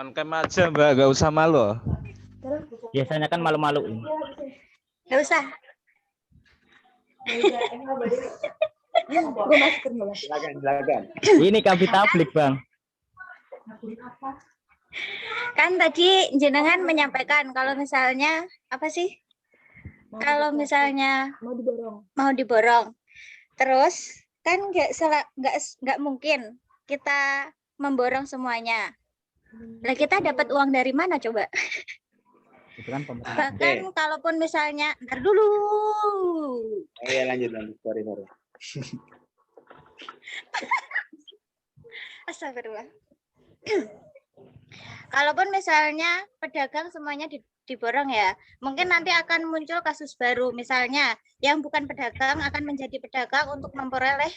On cam aja Mbak, nggak usah malu. Biasanya kan malu-maluin. Nggak usah. Silakan. Ini kabit tablik, Bang. Kan tadi jenengan menyampaikan kalau misalnya apa sih? Kalau misalnya mau diborong, terus kan nggak mungkin kita memborong semuanya. Nah, kita dapat uang dari mana coba? Itu kan pemerintah. Bahkan kalaupun misalnya, ntar dulu. Ya lanjut. Sorry. Astagfirullah. Kalaupun misalnya pedagang semuanya diborong ya, mungkin nanti akan muncul kasus baru. Misalnya yang bukan pedagang akan menjadi pedagang untuk memperoleh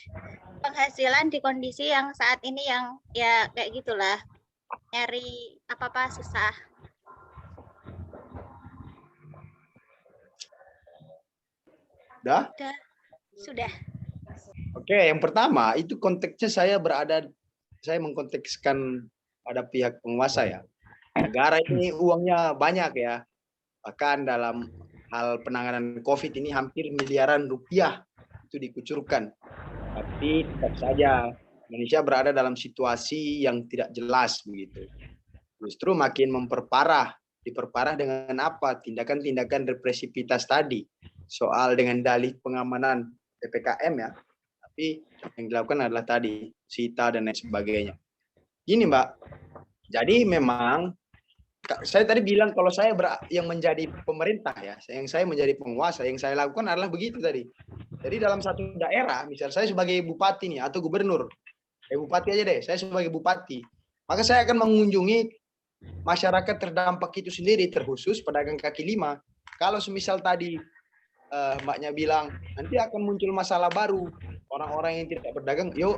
penghasilan di kondisi yang saat ini yang ya kayak gitulah. Nyari apa-apa susah. Udah? Sudah. Oke, yang pertama itu konteksnya saya mengkontekskan pada pihak penguasa ya. Negara ini uangnya banyak ya. Bahkan dalam hal penanganan COVID ini hampir miliaran rupiah itu dikucurkan. Tapi tetap saja Indonesia berada dalam situasi yang tidak jelas begitu. Justru makin diperparah dengan apa? Tindakan-tindakan represivitas tadi. Soal dengan dalih pengamanan PPKM ya. Tapi yang dilakukan adalah tadi sita dan lain sebagainya. Gini Mbak, jadi memang saya tadi bilang kalau saya yang menjadi pemerintah ya, yang saya menjadi penguasa, yang saya lakukan adalah begitu tadi. Jadi dalam satu daerah, misal saya sebagai bupati nih atau gubernur, bupati aja deh, saya sebagai bupati, maka saya akan mengunjungi masyarakat terdampak itu sendiri, terkhusus pedagang kaki lima. Kalau semisal tadi Mbaknya bilang nanti akan muncul masalah baru, orang-orang yang tidak berdagang, yuk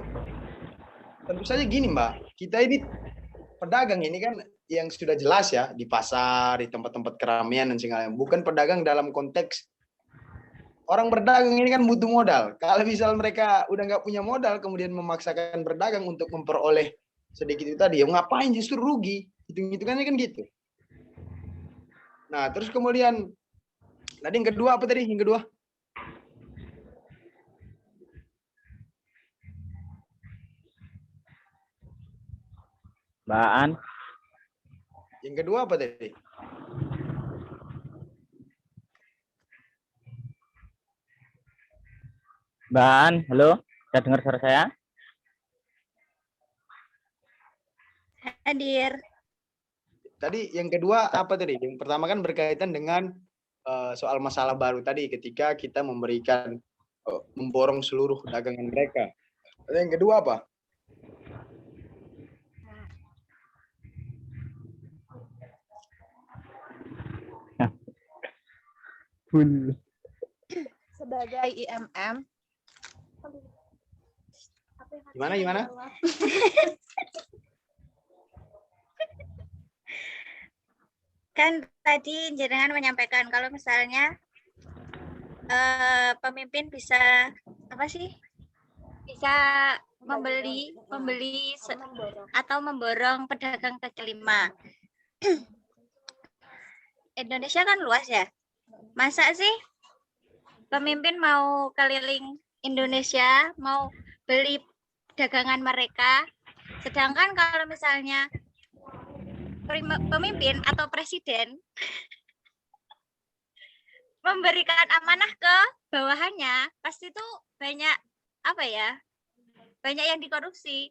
tentu saja gini Mbak, kita ini pedagang ini kan yang sudah jelas ya di pasar, di tempat-tempat keramaian dan segala, bukan pedagang dalam konteks orang berdagang ini kan butuh modal. Kalau misal mereka udah nggak punya modal kemudian memaksakan berdagang untuk memperoleh sedikit itu tadi, ya ngapain, justru rugi. Hitung-hitungannya kan gitu. Nah terus kemudian tadi yang kedua apa tadi? Yang kedua? Mbak An. Yang kedua apa tadi? Mbak An, halo, bisa dengar suara saya? Hadir. Tadi yang kedua apa tadi? Yang pertama kan berkaitan dengan soal masalah baru tadi ketika kita memberikan memborong seluruh dagangan mereka. Yang kedua apa? Sebagai IMM. Gimana? Kan tadi jenengan menyampaikan kalau misalnya pemimpin bisa apa sih? Bisa membeli atau memborong pedagang kaki lima. Indonesia kan luas ya. Masa sih pemimpin mau keliling Indonesia, mau beli dagangan mereka, sedangkan kalau misalnya pemimpin atau presiden memberikan amanah ke bawahannya, pasti itu banyak banyak yang dikorupsi.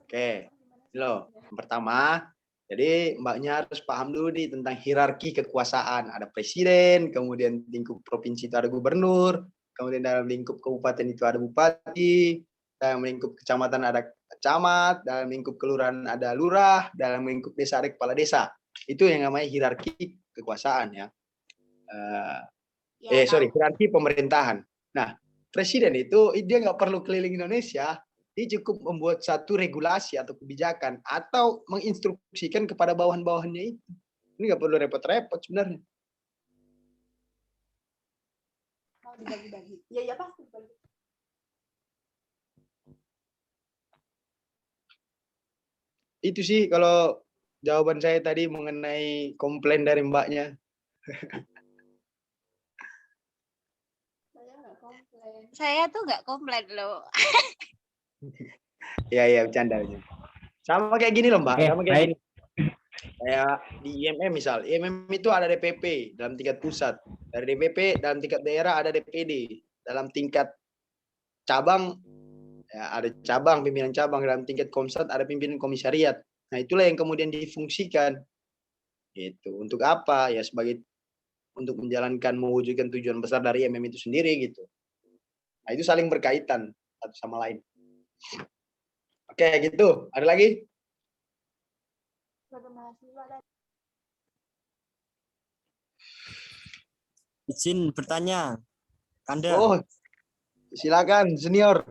Oke, loh. Yang pertama, jadi Mbaknya harus paham dulu nih tentang hierarki kekuasaan. Ada presiden, kemudian lingkup provinsi itu ada gubernur, kemudian dalam lingkup kabupaten itu ada bupati, dalam lingkup kecamatan ada camat, dalam lingkup kelurahan ada lurah, dalam lingkup desa ada kepala desa. Itu yang namanya hierarki kekuasaan ya. Hierarki pemerintahan. Nah, presiden itu dia nggak perlu keliling Indonesia, dia cukup membuat satu regulasi atau kebijakan atau menginstruksikan kepada bawahan-bawahannya itu. Ini nggak perlu repot-repot sebenarnya. Mau dibagi-bagi. Iya pasti. Itu sih kalau jawaban saya tadi mengenai komplain dari Mbaknya. Saya tuh nggak komplain loh. Ya, bercanda. Sama kayak gini loh Mbak. Sama kayak Baik. gini. Kayak di IMM misal, IMM itu ada DPP dalam tingkat pusat, dari DPP dalam tingkat daerah ada DPD, dalam tingkat cabang ya ada cabang, pimpinan cabang, dalam tingkat komsat ada pimpinan komisariat. Nah itulah yang kemudian difungsikan. Gitu. Untuk apa? Ya untuk menjalankan, mewujudkan tujuan besar dari IMM itu sendiri gitu. Nah itu saling berkaitan satu sama lain. Oke gitu. Ada lagi? Izin bertanya, Kanda. Oh, Silakan senior.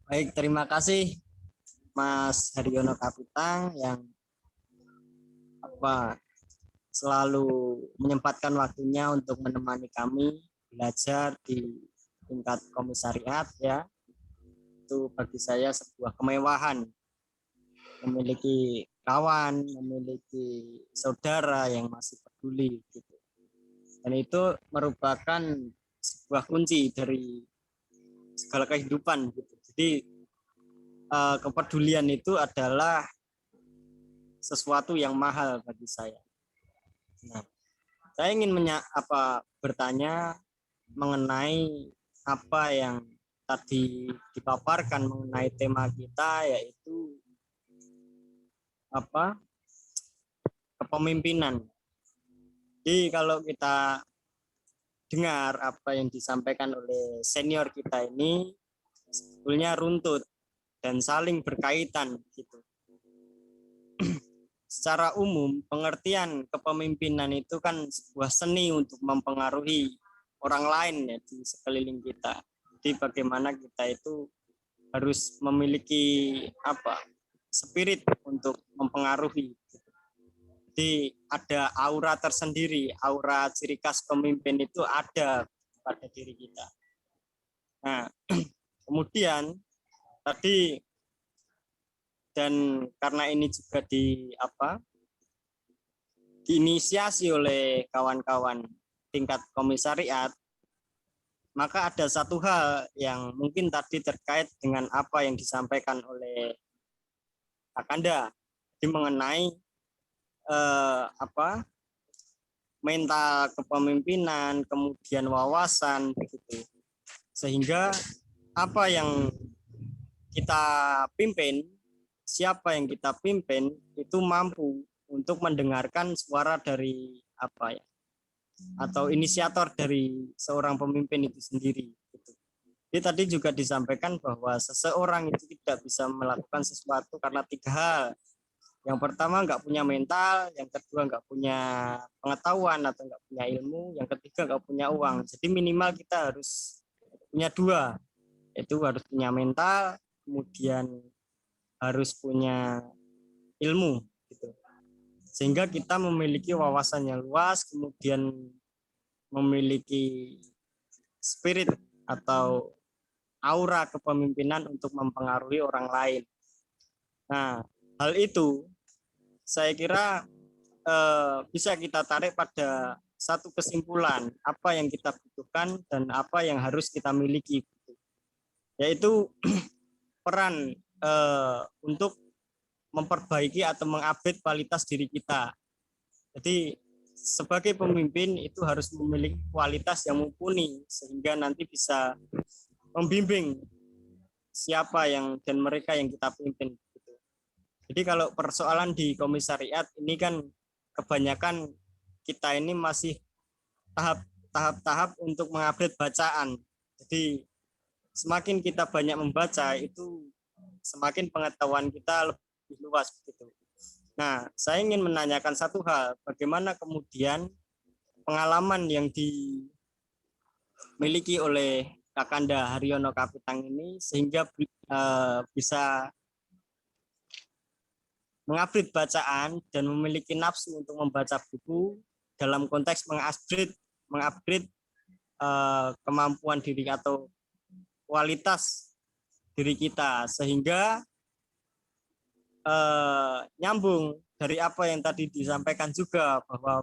Baik, terima kasih Mas Haryono Kapitang yang selalu menyempatkan waktunya untuk menemani kami belajar di tingkat komisariat ya. Itu bagi saya sebuah kemewahan memiliki kawan, memiliki saudara yang masih peduli gitu. Dan itu merupakan sebuah kunci dari segala kehidupan gitu. Jadi kepedulian itu adalah sesuatu yang mahal bagi saya. Nah, saya ingin bertanya mengenai apa yang tadi dipaparkan mengenai tema kita, yaitu kepemimpinan. Jadi kalau kita dengar apa yang disampaikan oleh senior kita ini sebetulnya runtut dan saling berkaitan gitu. Secara umum, pengertian kepemimpinan itu kan sebuah seni untuk mempengaruhi orang lain ya di sekeliling kita. Jadi bagaimana kita itu harus memiliki spirit untuk mempengaruhi. Jadi ada aura tersendiri, aura ciri khas pemimpin itu ada pada diri kita. Nah, kemudian tadi dan karena ini juga diinisiasi oleh kawan-kawan tingkat komisariat, maka ada satu hal yang mungkin tadi terkait dengan apa yang disampaikan oleh Kakanda, mengenai mental kepemimpinan, kemudian wawasan begitu. Sehingga apa yang kita pimpin, siapa yang kita pimpin itu mampu untuk mendengarkan suara dari atau inisiator dari seorang pemimpin itu sendiri. Jadi tadi juga disampaikan bahwa seseorang itu tidak bisa melakukan sesuatu karena 3 hal. Yang pertama nggak punya mental, yang kedua nggak punya pengetahuan atau nggak punya ilmu, yang ketiga nggak punya uang. Jadi minimal kita harus punya 2, yaitu harus punya mental, kemudian harus punya ilmu gitu. Sehingga kita memiliki wawasan yang luas, kemudian memiliki spirit atau aura kepemimpinan untuk mempengaruhi orang lain. Nah, hal itu saya kira bisa kita tarik pada satu kesimpulan apa yang kita butuhkan dan apa yang harus kita miliki, yaitu peran untuk memperbaiki atau mengupdate kualitas diri kita. Jadi sebagai pemimpin itu harus memiliki kualitas yang mumpuni sehingga nanti bisa membimbing siapa yang dan mereka yang kita pimpin. Jadi kalau persoalan di komisariat ini kan kebanyakan kita ini masih tahap-tahap untuk mengupdate bacaan. Jadi semakin kita banyak membaca itu semakin pengetahuan kita lebih luas begitu. Nah, saya ingin menanyakan satu hal, bagaimana kemudian pengalaman yang dimiliki oleh Kakanda Haryono Kapitang ini sehingga bisa mengupdate bacaan dan memiliki nafsu untuk membaca buku dalam konteks mengupgrade kemampuan diri atau kualitas diri kita, sehingga nyambung dari apa yang tadi disampaikan juga bahwa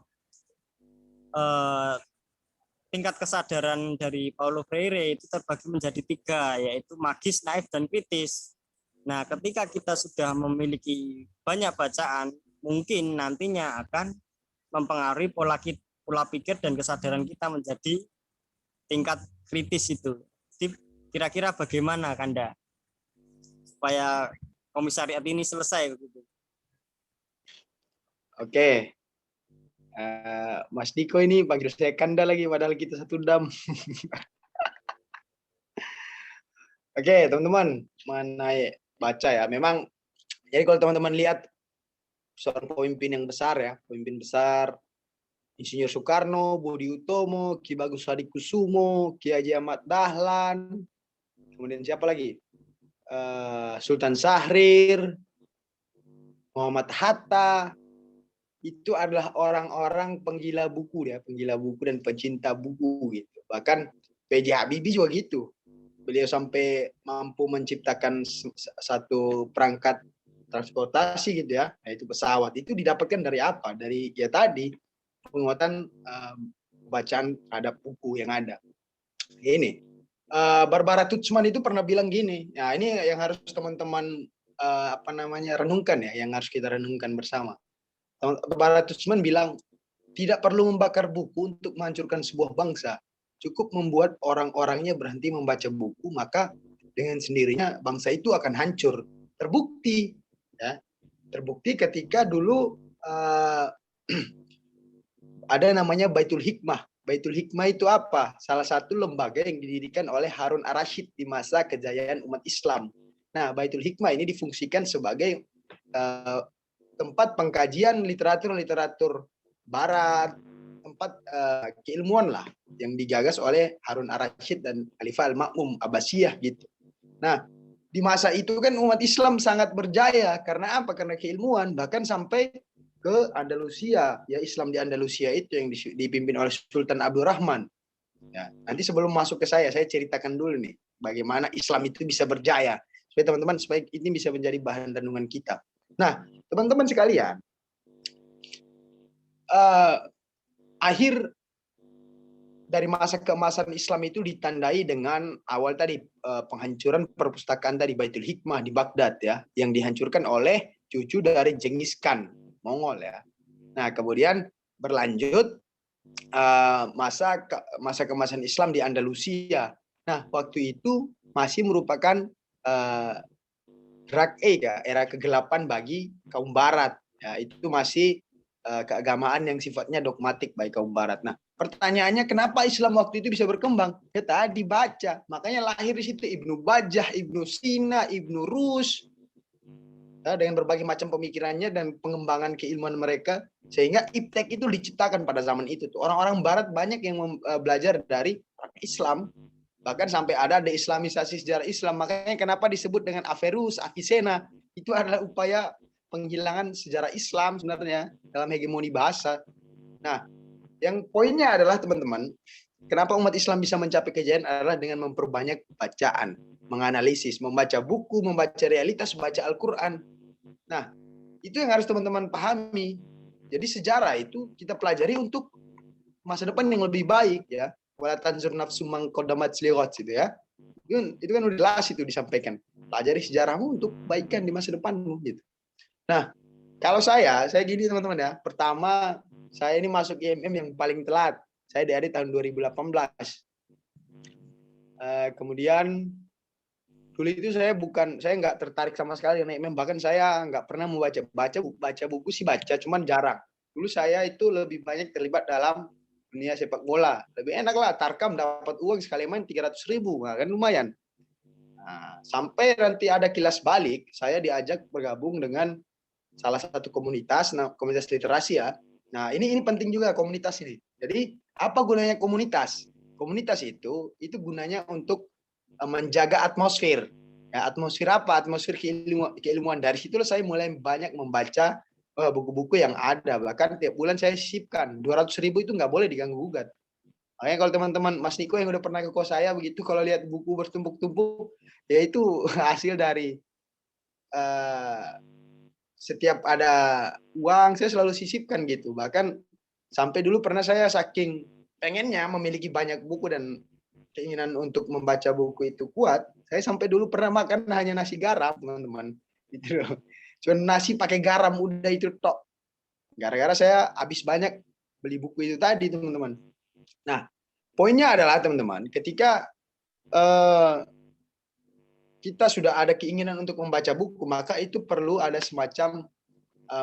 tingkat kesadaran dari Paulo Freire itu terbagi menjadi 3, yaitu magis, naif, dan kritis. Nah, ketika kita sudah memiliki banyak bacaan, mungkin nantinya akan mempengaruhi pola pikir dan kesadaran kita menjadi tingkat kritis itu. Jadi, kira-kira bagaimana, Kanda, supaya komisariat ini selesai begitu? Oke. Mas Diko ini panggil saya Kanda lagi padahal kita satu dam. Oke, teman-teman, mengenai baca ya. Memang jadi kalau teman-teman lihat seorang pemimpin yang besar ya, pemimpin besar Insinyur Soekarno, Budi Utomo, Ki Bagus Hadikusumo, Ki Haji Ahmad Dahlan, kemudian siapa lagi? Sultan Syahrir, Muhammad Hatta, itu adalah orang-orang penggila buku ya, penggila buku dan pecinta buku gitu. Bahkan B.J. Habibie juga gitu. Beliau sampai mampu menciptakan satu perangkat transportasi gitu ya, yaitu pesawat. Itu didapatkan dari apa? Dari ya tadi penguatan bacaan terhadap buku yang ada. Ini Barbara Tuchman itu pernah bilang gini. Ya ini yang harus teman-teman renungkan ya, yang harus kita renungkan bersama. Barbara Tuchman bilang, tidak perlu membakar buku untuk menghancurkan sebuah bangsa. Cukup membuat orang-orangnya berhenti membaca buku, maka dengan sendirinya bangsa itu akan hancur. Terbukti, ya. Terbukti ketika dulu ada namanya Baitul Hikmah. Baitul Hikmah itu apa? Salah satu lembaga yang didirikan oleh Harun ar-Rasyid di masa kejayaan umat Islam. Nah, Baitul Hikmah ini difungsikan sebagai tempat pengkajian literatur Barat, tempat keilmuan lah yang digagas oleh Harun ar-Rasyid dan Khalifah al-Ma'mum Abbasiyah gitu. Nah, di masa itu kan umat Islam sangat berjaya karena apa? Karena keilmuan, bahkan sampai ke Andalusia, ya Islam di Andalusia itu yang dipimpin oleh Sultan Abdurrahman. Ya, nanti sebelum masuk ke saya ceritakan dulu nih bagaimana Islam itu bisa berjaya supaya teman-teman supaya ini bisa menjadi bahan renungan kita. Nah, teman-teman sekalian, akhir dari masa keemasan Islam itu ditandai dengan awal tadi penghancuran perpustakaan tadi Baitul Hikmah di Baghdad ya, yang dihancurkan oleh cucu dari Genghis Khan, Mongol ya. Nah, kemudian berlanjut masa keemasan Islam di Andalusia. Nah, waktu itu masih merupakan Dark Age ya, era kegelapan bagi kaum Barat. Ya, itu masih keagamaan yang sifatnya dogmatik bagi kaum Barat. Nah, pertanyaannya kenapa Islam waktu itu bisa berkembang? Ya tadi baca, makanya lahir di situ Ibnu Bajjah, Ibnu Sina, Ibnu Rus, ya, dengan berbagai macam pemikirannya dan pengembangan keilmuan mereka, sehingga iptek itu diciptakan pada zaman itu. Orang-orang Barat banyak yang belajar dari Islam, bahkan sampai ada deislamisasi sejarah Islam. Makanya kenapa disebut dengan Averroes, Avicenna, itu adalah upaya penghilangan sejarah Islam sebenarnya dalam hegemoni bahasa. Nah, yang poinnya adalah teman-teman, kenapa umat Islam bisa mencapai kejayaan adalah dengan memperbanyak bacaan, menganalisis, membaca buku, membaca realitas, membaca Al-Quran. Nah, itu yang harus teman-teman pahami. Jadi sejarah itu kita pelajari untuk masa depan yang lebih baik ya. Wala tanzur nafsu man qaddamat lighad gitu ya. Itu kan udah jelas itu disampaikan. Pelajari sejarahmu untuk kebaikan di masa depanmu gitu. Nah, kalau saya gini teman-teman ya. Pertama, saya ini masuk IMM yang paling telat. Saya dari tahun 2018. Kemudian dulu itu saya nggak tertarik sama sekali dengan IMM. Bahkan saya nggak pernah baca buku sih baca, cuman jarang. Dulu saya itu lebih banyak terlibat dalam dunia sepak bola. Lebih enak lah, Tarkam dapat uang sekali main 300.000, nah, kan lumayan. Nah, sampai nanti ada kilas balik, saya diajak bergabung dengan salah satu komunitas, komunitas literasi ya. Nah, ini penting juga komunitas ini. Jadi, apa gunanya komunitas? Komunitas itu gunanya untuk menjaga atmosfer. Ya, atmosfer apa? Atmosfer keilmuan. Dari situlah saya mulai banyak membaca buku-buku yang ada. Bahkan tiap bulan saya sisipkan 200.000 itu nggak boleh diganggu-gugat. Makanya kalau teman-teman Mas Niko yang udah pernah ke kos saya begitu, kalau lihat buku bertumpuk-tumpuk, ya itu hasil dari setiap ada uang saya selalu sisipkan gitu. Bahkan sampai dulu pernah saya saking pengennya memiliki banyak buku dan keinginan untuk membaca buku itu kuat, saya sampai dulu pernah makan hanya nasi garam, teman-teman. Gitu loh. Cuma nasi pakai garam udah itu tok. Gara-gara saya habis banyak beli buku itu tadi, teman-teman. Nah, poinnya adalah teman-teman, ketika kita sudah ada keinginan untuk membaca buku, maka itu perlu ada semacam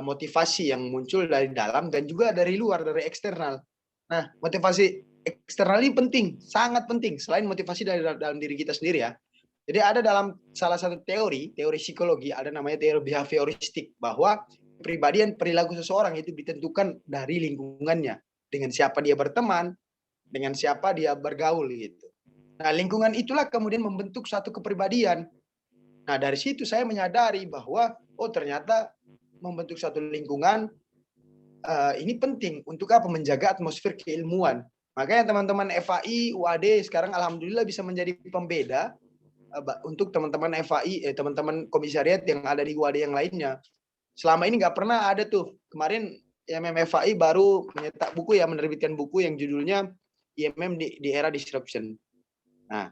motivasi yang muncul dari dalam dan juga dari luar, dari eksternal. Nah, motivasi eksternal ini penting, sangat penting. Selain motivasi dari dalam diri kita sendiri ya. Jadi ada dalam salah satu teori psikologi, ada namanya teori behavioristik, bahwa kepribadian perilaku seseorang itu ditentukan dari lingkungannya. dengan siapa dia berteman, dengan siapa dia bergaul gitu. Nah, lingkungan itulah kemudian membentuk satu kepribadian. Nah, dari situ saya menyadari bahwa oh ternyata membentuk satu lingkungan ini penting untuk apa? Menjaga atmosfer keilmuan. Makanya teman-teman FAI, UAD sekarang alhamdulillah bisa menjadi pembeda untuk teman-teman FAI, teman-teman komisariat yang ada di UAD yang lainnya. Selama ini nggak pernah ada tuh. Kemarin IMM FAI baru menyetak buku ya, menerbitkan buku yang judulnya IMM di era disruption. Nah,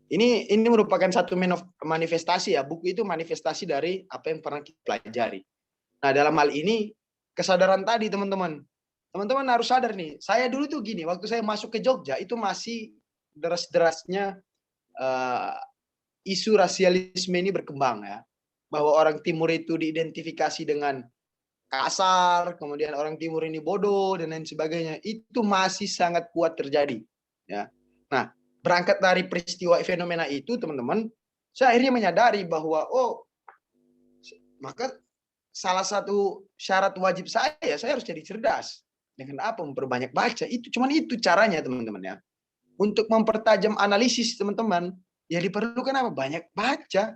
ini merupakan satu manifestasi ya. Buku itu manifestasi dari apa yang pernah kita pelajari. Nah, dalam hal ini kesadaran tadi teman-teman harus sadar nih. Saya dulu tuh gini, waktu saya masuk ke Jogja itu masih deras-derasnya isu rasialisme ini berkembang ya. Bahwa orang timur itu diidentifikasi dengan kasar, kemudian orang timur ini bodoh dan lain sebagainya. Itu masih sangat kuat terjadi ya. Nah, berangkat dari peristiwa fenomena itu teman-teman, saya akhirnya menyadari bahwa maka salah satu syarat wajib saya harus jadi cerdas. Dengan apa? Memperbanyak baca. Cuman itu caranya teman-teman ya. Untuk mempertajam analisis teman-teman, ya diperlukan apa? Banyak baca.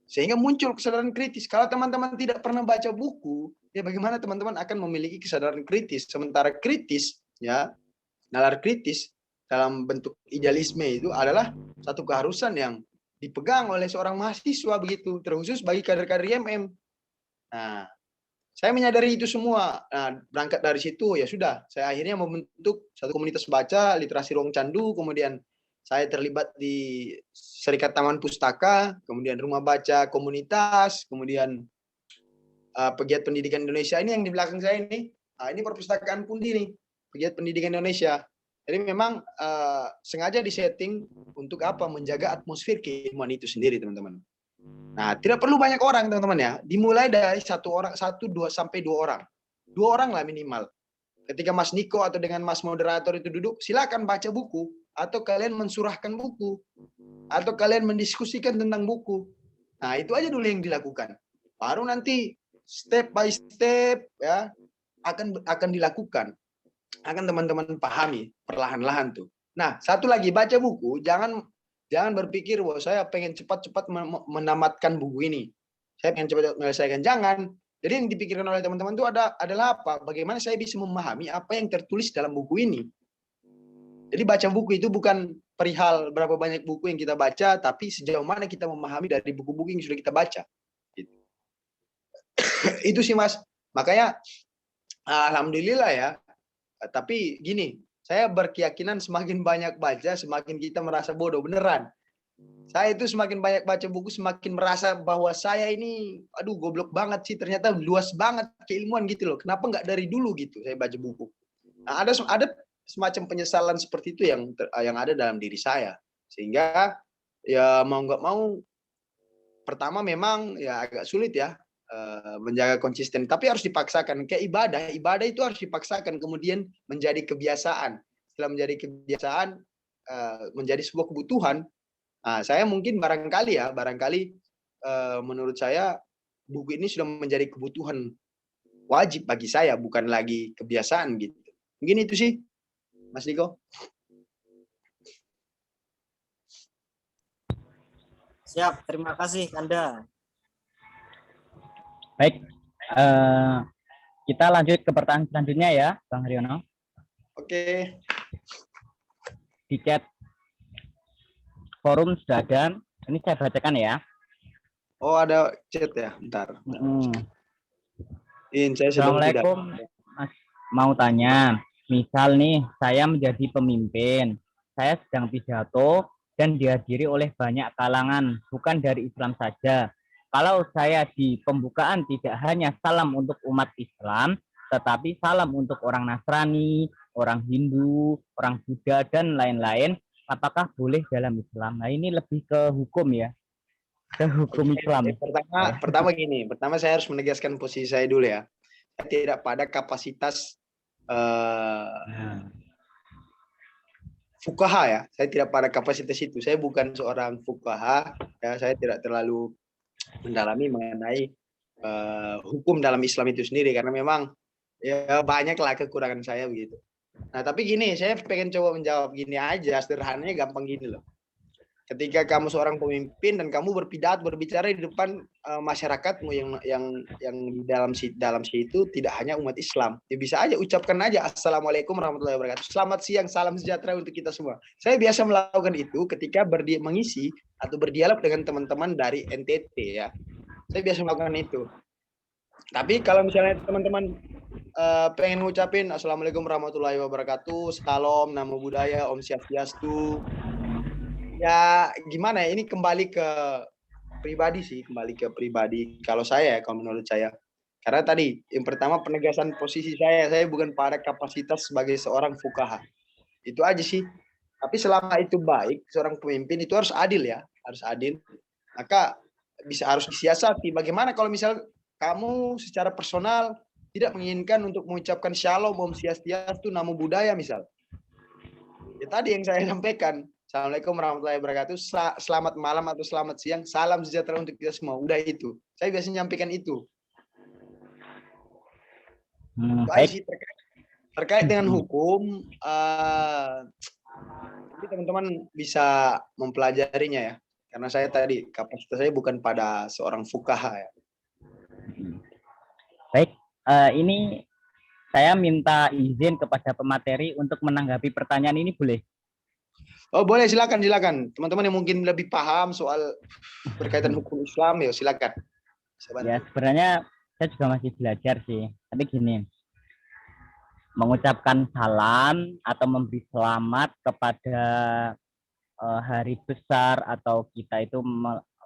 Sehingga muncul kesadaran kritis. Kalau teman-teman tidak pernah baca buku, ya bagaimana teman-teman akan memiliki kesadaran kritis? Sementara kritis, ya, nalar kritis dalam bentuk idealisme itu adalah satu keharusan yang dipegang oleh seorang mahasiswa begitu, terkhusus bagi kader-kader IMM. Nah, saya menyadari itu semua. Nah, berangkat dari situ ya sudah, saya akhirnya membentuk satu komunitas baca, literasi ruang candu, kemudian saya terlibat di Serikat Taman Pustaka, kemudian rumah baca komunitas, kemudian pegiat pendidikan Indonesia ini yang di belakang saya ini. Ini perpustakaan Pundi nih, pegiat pendidikan Indonesia. Jadi memang sengaja disetting untuk apa? Menjaga atmosfer keilmuan itu sendiri, teman-teman. Nah, tidak perlu banyak orang, teman-teman ya. Dimulai dari dua sampai dua orang. 2 orang lah minimal. Ketika Mas Niko atau dengan Mas moderator itu duduk, silakan baca buku. Atau kalian mensurahkan buku. Atau kalian mendiskusikan tentang buku. Nah, itu aja dulu yang dilakukan. Baru nanti step by step ya akan dilakukan. Akan teman-teman pahami perlahan-lahan tuh. Nah, satu lagi, baca buku, jangan berpikir bahwa saya pengen cepat-cepat menamatkan buku ini. Saya pengen cepat menyelesaikan. Jangan. Jadi yang dipikirkan oleh teman-teman itu adalah apa? Bagaimana saya bisa memahami apa yang tertulis dalam buku ini. Jadi baca buku itu bukan perihal berapa banyak buku yang kita baca, tapi sejauh mana kita memahami dari buku-buku yang sudah kita baca. Gitu. Itu sih Mas. Makanya alhamdulillah ya. Tapi gini, saya berkeyakinan semakin banyak baca, semakin kita merasa bodoh. Beneran. Saya itu semakin banyak baca buku, semakin merasa bahwa saya ini, aduh goblok banget sih. Ternyata luas banget keilmuan gitu loh. Kenapa nggak dari dulu gitu saya baca buku. Nah, ada semacam penyesalan seperti itu yang ada dalam diri saya. Sehingga ya mau nggak mau, pertama memang ya agak sulit ya menjaga konsisten. Tapi harus dipaksakan. Kayak ibadah itu harus dipaksakan. Kemudian menjadi kebiasaan. Setelah menjadi kebiasaan, menjadi sebuah kebutuhan. Nah, saya mungkin barangkali menurut saya buku ini sudah menjadi kebutuhan wajib bagi saya, bukan lagi kebiasaan gitu. Mungkin itu sih, Mas Niko. Siap, terima kasih Anda. Baik, kita lanjut ke pertanyaan selanjutnya ya, Bang Haryono. Oke. Di chat forum sudah ada. Ini saya bacakan ya. Oh, ada chat ya, bentar. Assalamualaikum, Mas. Mau tanya, misal nih saya menjadi pemimpin, saya sedang pidato dan dihadiri oleh banyak kalangan, bukan dari Islam saja. Kalau saya di pembukaan tidak hanya salam untuk umat Islam, tetapi salam untuk orang Nasrani, orang Hindu, orang Buddha, dan lain-lain, apakah boleh dalam Islam? Nah, ini lebih ke hukum ya, ke hukum Islam. Pertama gini, saya harus menegaskan posisi saya dulu ya. Saya tidak pada kapasitas fuqaha ya. Saya tidak pada kapasitas itu. Saya bukan seorang fuqaha. Ya, saya tidak terlalu mendalami mengenai hukum dalam Islam itu sendiri, karena memang Ya banyak lah kekurangan saya begitu. Nah tapi gini, saya pengen coba menjawab gini aja, sederhananya gampang gini loh. Ketika kamu seorang pemimpin dan kamu berpidato berbicara di depan masyarakatmu yang di dalam situ tidak hanya umat Islam, ya bisa aja ucapkan aja Assalamualaikum warahmatullahi wabarakatuh, selamat siang, salam sejahtera untuk kita semua. Saya biasa melakukan itu ketika mengisi atau berdialog dengan teman-teman dari NTT ya. Saya biasa melakukan itu. Tapi kalau misalnya teman-teman pengen ngucapin Assalamualaikum warahmatullahi wabarakatuh, salam, namo buddhaya, om swastiastu. Ya gimana ya, ini kembali ke pribadi sih, kembali ke pribadi. Kalau saya, kalau menurut saya. Karena tadi, yang pertama penegasan posisi saya bukan pada kapasitas sebagai seorang fuqaha. Itu aja sih. Tapi selama itu baik, seorang pemimpin itu harus adil ya, harus adil. Maka harus disiasati. Bagaimana kalau misal kamu secara personal tidak menginginkan untuk mengucapkan shalom, om swastiastu, namo buddhaya misal. Ya tadi yang saya sampaikan. Assalamualaikum warahmatullahi wabarakatuh. Selamat malam atau selamat siang. Salam sejahtera untuk kita semua. Udah itu. Saya biasanya nyampaikan itu. Baik. Terkait dengan hukum, teman-teman bisa mempelajarinya ya. Karena saya tadi kapasitas saya bukan pada seorang fuqaha ya. Baik, ini saya minta izin kepada pemateri untuk menanggapi pertanyaan ini, boleh? Oh boleh, silakan. Teman-teman yang mungkin lebih paham soal berkaitan hukum Islam, ya silakan. Ya sebenarnya saya juga masih belajar sih. Tapi gini, mengucapkan salam atau memberi selamat kepada hari besar atau kita itu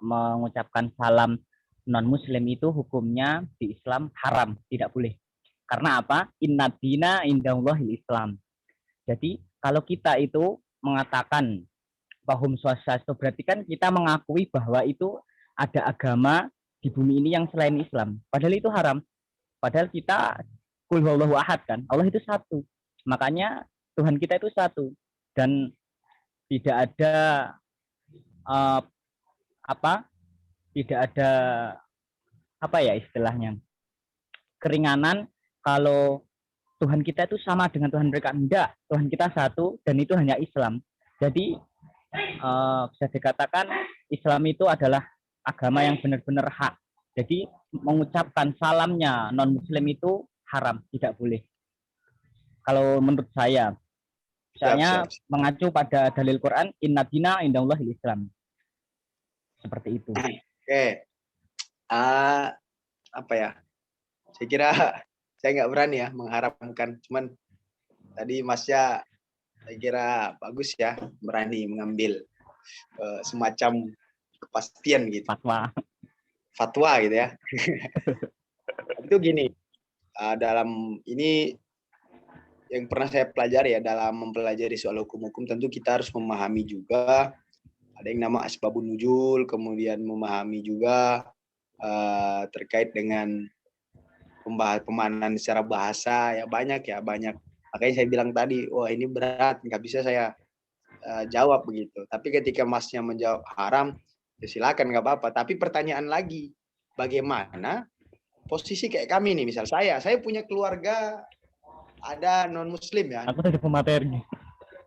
mengucapkan salam non-muslim itu hukumnya di Islam haram, tidak boleh. Karena apa? Inna dina indallahil Islam. Jadi kalau kita itu mengatakan pahum swastiastu, berarti kan kita mengakui bahwa itu ada agama di bumi ini yang selain Islam. Padahal itu haram. Padahal kita qul huwallahu ahad kan. Allah itu satu. Makanya Tuhan kita itu satu. Dan tidak ada tidak ada apa ya istilahnya, keringanan kalau Tuhan kita itu sama dengan Tuhan mereka. Enggak, Tuhan kita satu dan itu hanya Islam. Jadi bisa dikatakan Islam itu adalah agama yang benar-benar hak. Jadi mengucapkan salamnya non-muslim itu haram, tidak boleh. Kalau menurut saya, misalnya mengacu pada dalil Quran, inna dina indallahil Islam. Seperti itu. Oke. Apa ya? Saya kira saya nggak berani ya mengharapkan, cuman tadi Masnya saya kira bagus ya, berani mengambil semacam kepastian gitu, fatwa gitu ya. Itu gini, dalam ini yang pernah saya pelajari ya, dalam mempelajari soal hukum-hukum tentu kita harus memahami juga ada yang nama asbabun nuzul, kemudian memahami juga terkait dengan pemahaman secara bahasa ya, banyak. Makanya saya bilang tadi, wah ini berat, nggak bisa saya jawab begitu. Tapi ketika Masnya menjawab haram, ya silakan, nggak apa-apa. Tapi pertanyaan lagi, bagaimana posisi kayak kami nih, misal saya punya keluarga ada non Muslim ya. Aku ada pemateri.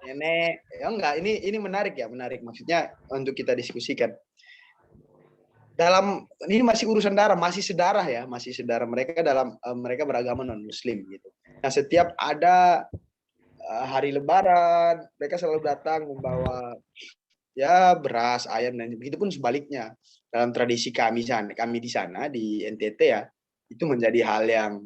Nenek, ya enggak, ini menarik ya, menarik. Maksudnya untuk kita diskusikan. Ini masih urusan darah, masih sedarah mereka mereka beragama non Muslim gitu. Nah, setiap ada hari Lebaran, mereka selalu datang membawa ya beras, ayam, dan begitu pun sebaliknya. Dalam tradisi kami di sana di NTT ya, itu menjadi hal yang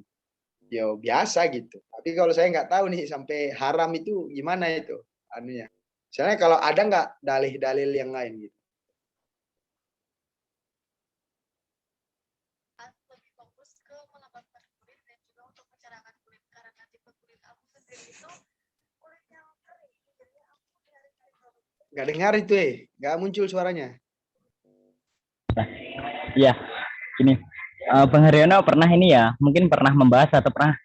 ya biasa gitu. Tapi kalau saya nggak tahu nih sampai haram itu gimana itu anunya. Misalnya kalau ada nggak dalil-dalil yang lain gitu. Nggak dengar itu nggak muncul suaranya. Iya, gini, Bang Haryono pernah ini ya, mungkin pernah membahas atau pernah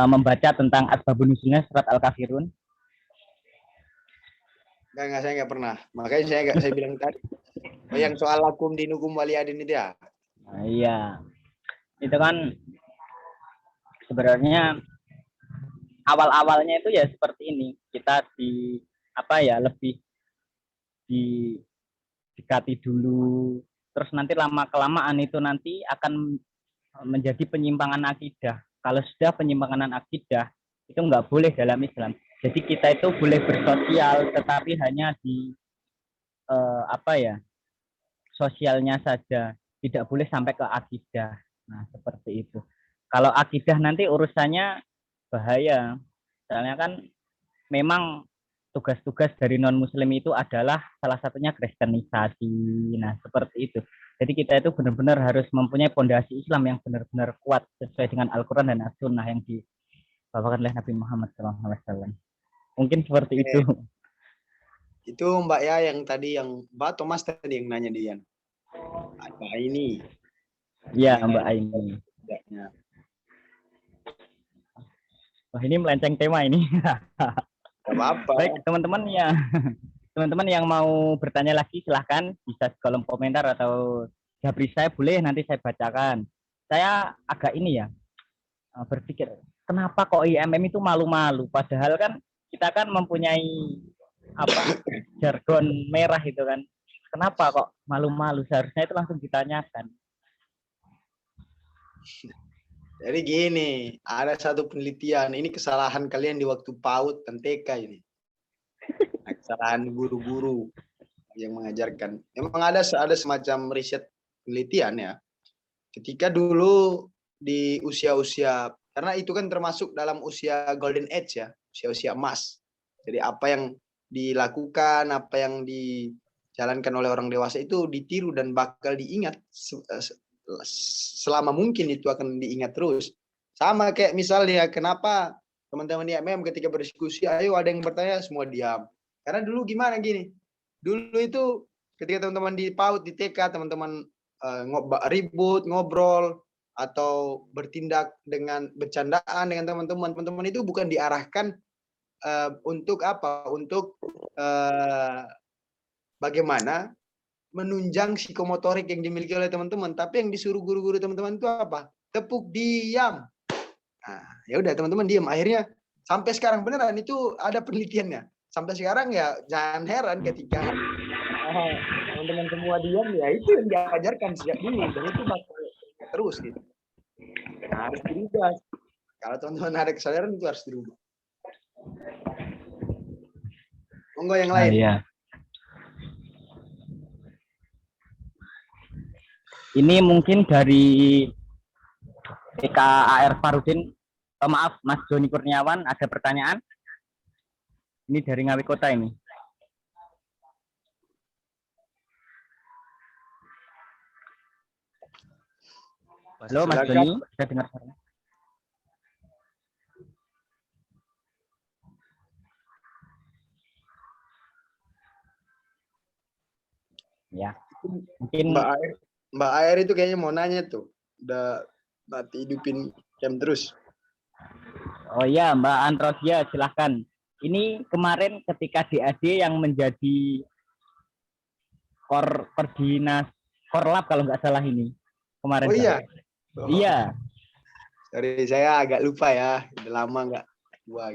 membaca tentang asbabun nuzulnya surat Al-Kafirun? Enggak, saya nggak pernah. Makanya saya bilang tadi. Yang soal lakum dinukum waliyadin itu ya. Iya, itu kan sebenarnya awal-awalnya itu ya seperti ini, kita lebih didekati dulu, terus nanti lama kelamaan itu nanti akan menjadi penyimpangan akidah. Kalau sudah penyimpangan akidah itu nggak boleh dalam Islam. Jadi kita itu boleh bersosial, tetapi hanya di sosialnya saja, tidak boleh sampai ke akidah. Nah, seperti itu. Kalau akidah nanti urusannya bahaya. Soalnya kan memang tugas-tugas dari non-muslim itu adalah salah satunya kristenisasi. Nah, seperti itu. Jadi kita itu benar-benar harus mempunyai pondasi Islam yang benar-benar kuat sesuai dengan Al-Quran dan As-Sunnah yang dibawakan oleh Nabi Muhammad SAW. Mungkin seperti itu. Itu Mbak ya yang tadi Mbak Thomas tadi yang nanya dia. Mbak ini. Iya, Mbak Aini. Ya. Wah, ini melenceng tema ini. Apa-apa. Baik, teman-teman ya. Teman-teman yang mau bertanya lagi silahkan bisa di kolom komentar atau jabri saya boleh nanti saya bacakan. Saya agak berpikir kenapa kok IMM itu malu-malu padahal kan kita kan mempunyai jargon merah itu kan. Kenapa kok malu-malu? Seharusnya itu langsung ditanyakan. Jadi gini, ada satu penelitian, ini kesalahan kalian di waktu PAUD dan TK ini. Nah, kesalahan guru-guru yang mengajarkan. Memang ada semacam riset penelitian ya. Ketika dulu di usia-usia, karena itu kan termasuk dalam usia golden age ya, usia-usia emas. Jadi apa yang dilakukan, apa yang dijalankan oleh orang dewasa itu ditiru dan bakal diingat selama mungkin, itu akan diingat terus. Sama kayak misalnya kenapa teman-teman IMM ketika berdiskusi, ayo ada yang bertanya semua diam. Karena dulu gimana gini, dulu itu ketika teman-teman di PAUD, di TK, teman-teman ribut, ngobrol, atau bertindak dengan bercandaan dengan teman-teman itu bukan diarahkan untuk apa? Untuk bagaimana menunjang psikomotorik yang dimiliki oleh teman-teman, tapi yang disuruh guru-guru teman-teman itu apa? Tepuk diam. Nah, ya udah teman-teman diam. Akhirnya sampai sekarang beneran itu ada penelitiannya. Sampai sekarang ya jangan heran ketika teman-teman semua diam, ya itu yang diajarkan sejak dulu dan itu bakal terus gitu. Nah, harus dirubah. Kalau teman-teman ada kesadaran itu harus dirubah. Monggo yang lain. Iya. Ini mungkin dari PKAR Farudin, maaf Mas Joni Kurniawan, ada pertanyaan? Ini dari Ngawi Kota ini. Halo Mas Joni, saya dengar suaranya. Ya, mungkin Mbak Air itu kayaknya mau nanya tuh. Udah Mbak hidupin jam terus. Oh iya, Mbak Antrosia, silahkan. Ini kemarin ketika DAD yang menjadi Korlap kalau nggak salah ini. Kemarin. Oh iya? Oh. Iya. Sorry, saya agak lupa ya. Udah lama nggak gua.